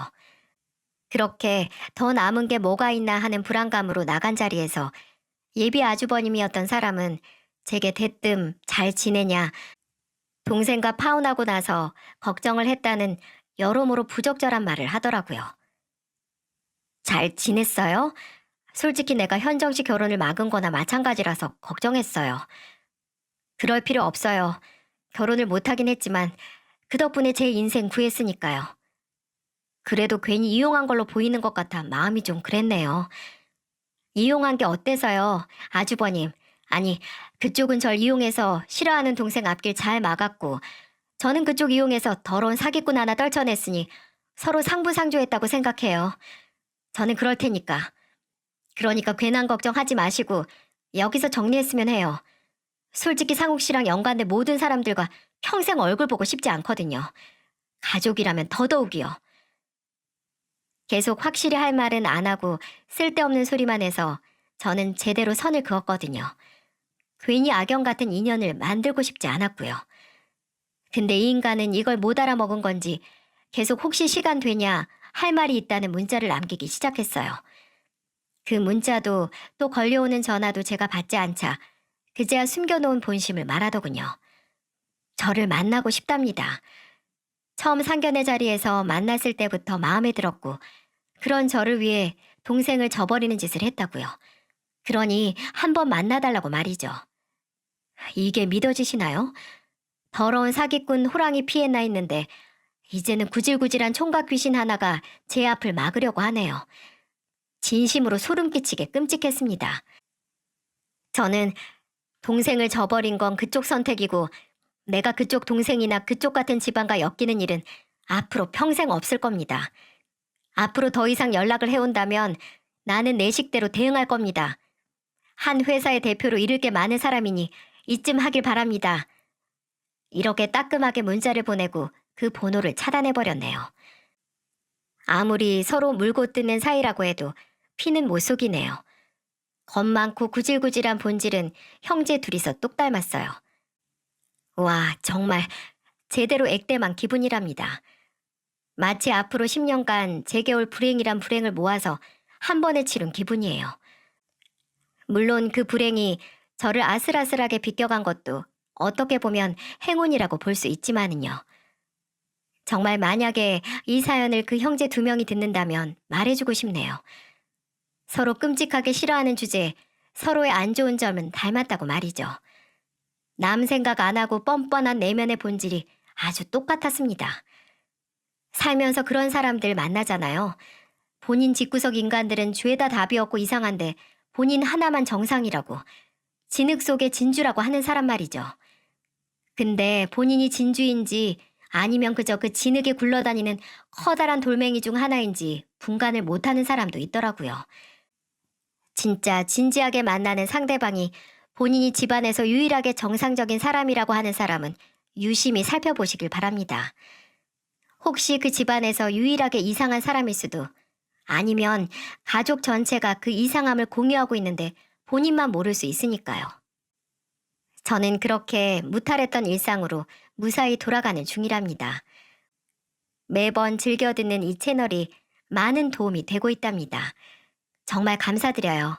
그렇게 더 남은 게 뭐가 있나 하는 불안감으로 나간 자리에서 예비 아주버님이었던 사람은 제게 대뜸 잘 지내냐, 동생과 파혼하고 나서 걱정을 했다는 여러모로 부적절한 말을 하더라고요. 잘 지냈어요? 솔직히 내가 현정 씨 결혼을 막은 거나 마찬가지라서 걱정했어요. 그럴 필요 없어요. 결혼을 못하긴 했지만 그 덕분에 제 인생 구했으니까요. 그래도 괜히 이용한 걸로 보이는 것 같아 마음이 좀 그랬네요. 이용한 게 어때서요, 아주버님? 아니, 그쪽은 절 이용해서 싫어하는 동생 앞길 잘 막았고 저는 그쪽 이용해서 더러운 사기꾼 하나 떨쳐냈으니 서로 상부상조했다고 생각해요. 저는 그럴 테니까. 그러니까 괜한 걱정하지 마시고 여기서 정리했으면 해요. 솔직히 상욱 씨랑 연관된 모든 사람들과 평생 얼굴 보고 싶지 않거든요. 가족이라면 더더욱이요. 계속 확실히 할 말은 안 하고 쓸데없는 소리만 해서 저는 제대로 선을 그었거든요. 괜히 악연 같은 인연을 만들고 싶지 않았고요. 근데 이 인간은 이걸 못 알아먹은 건지 계속 혹시 시간 되냐 할 말이 있다는 문자를 남기기 시작했어요. 그 문자도 또 걸려오는 전화도 제가 받지 않자 그제야 숨겨놓은 본심을 말하더군요. 저를 만나고 싶답니다. 처음 상견례 자리에서 만났을 때부터 마음에 들었고 그런 저를 위해 동생을 저버리는 짓을 했다고요. 그러니 한번 만나달라고 말이죠. 이게 믿어지시나요? 더러운 사기꾼 호랑이 피했나 했는데 이제는 구질구질한 총각 귀신 하나가 제 앞을 막으려고 하네요. 진심으로 소름 끼치게 끔찍했습니다. 저는 동생을 저버린 건 그쪽 선택이고 내가 그쪽 동생이나 그쪽 같은 집안과 엮이는 일은 앞으로 평생 없을 겁니다. 앞으로 더 이상 연락을 해온다면 나는 내 식대로 대응할 겁니다. 한 회사의 대표로 이를 게 많은 사람이니 이쯤 하길 바랍니다. 이렇게 따끔하게 문자를 보내고 그 번호를 차단해버렸네요. 아무리 서로 물고 뜯는 사이라고 해도 피는 못 속이네요. 겁 많고 구질구질한 본질은 형제 둘이서 똑 닮았어요. 와, 정말 제대로 액땜한 기분이랍니다. 마치 앞으로 10년간 제게 올 불행이란 불행을 모아서 한 번에 치른 기분이에요. 물론 그 불행이 저를 아슬아슬하게 비껴간 것도 어떻게 보면 행운이라고 볼 수 있지만은요. 정말 만약에 이 사연을 그 형제 2명이 듣는다면 말해주고 싶네요. 서로 끔찍하게 싫어하는 주제에 서로의 안 좋은 점은 닮았다고 말이죠. 남 생각 안 하고 뻔뻔한 내면의 본질이 아주 똑같았습니다. 살면서 그런 사람들 만나잖아요. 본인 집구석 인간들은 죄다 답이 없고 이상한데 본인 하나만 정상이라고, 진흙 속의 진주라고 하는 사람 말이죠. 근데 본인이 진주인지 아니면 그저 그 진흙에 굴러다니는 커다란 돌멩이 중 하나인지 분간을 못하는 사람도 있더라고요. 진짜 진지하게 만나는 상대방이 본인이 집안에서 유일하게 정상적인 사람이라고 하는 사람은 유심히 살펴보시길 바랍니다. 혹시 그 집안에서 유일하게 이상한 사람일 수도, 아니면 가족 전체가 그 이상함을 공유하고 있는데 본인만 모를 수 있으니까요. 저는 그렇게 무탈했던 일상으로 무사히 돌아가는 중이랍니다. 매번 즐겨 듣는 이 채널이 많은 도움이 되고 있답니다. 정말 감사드려요.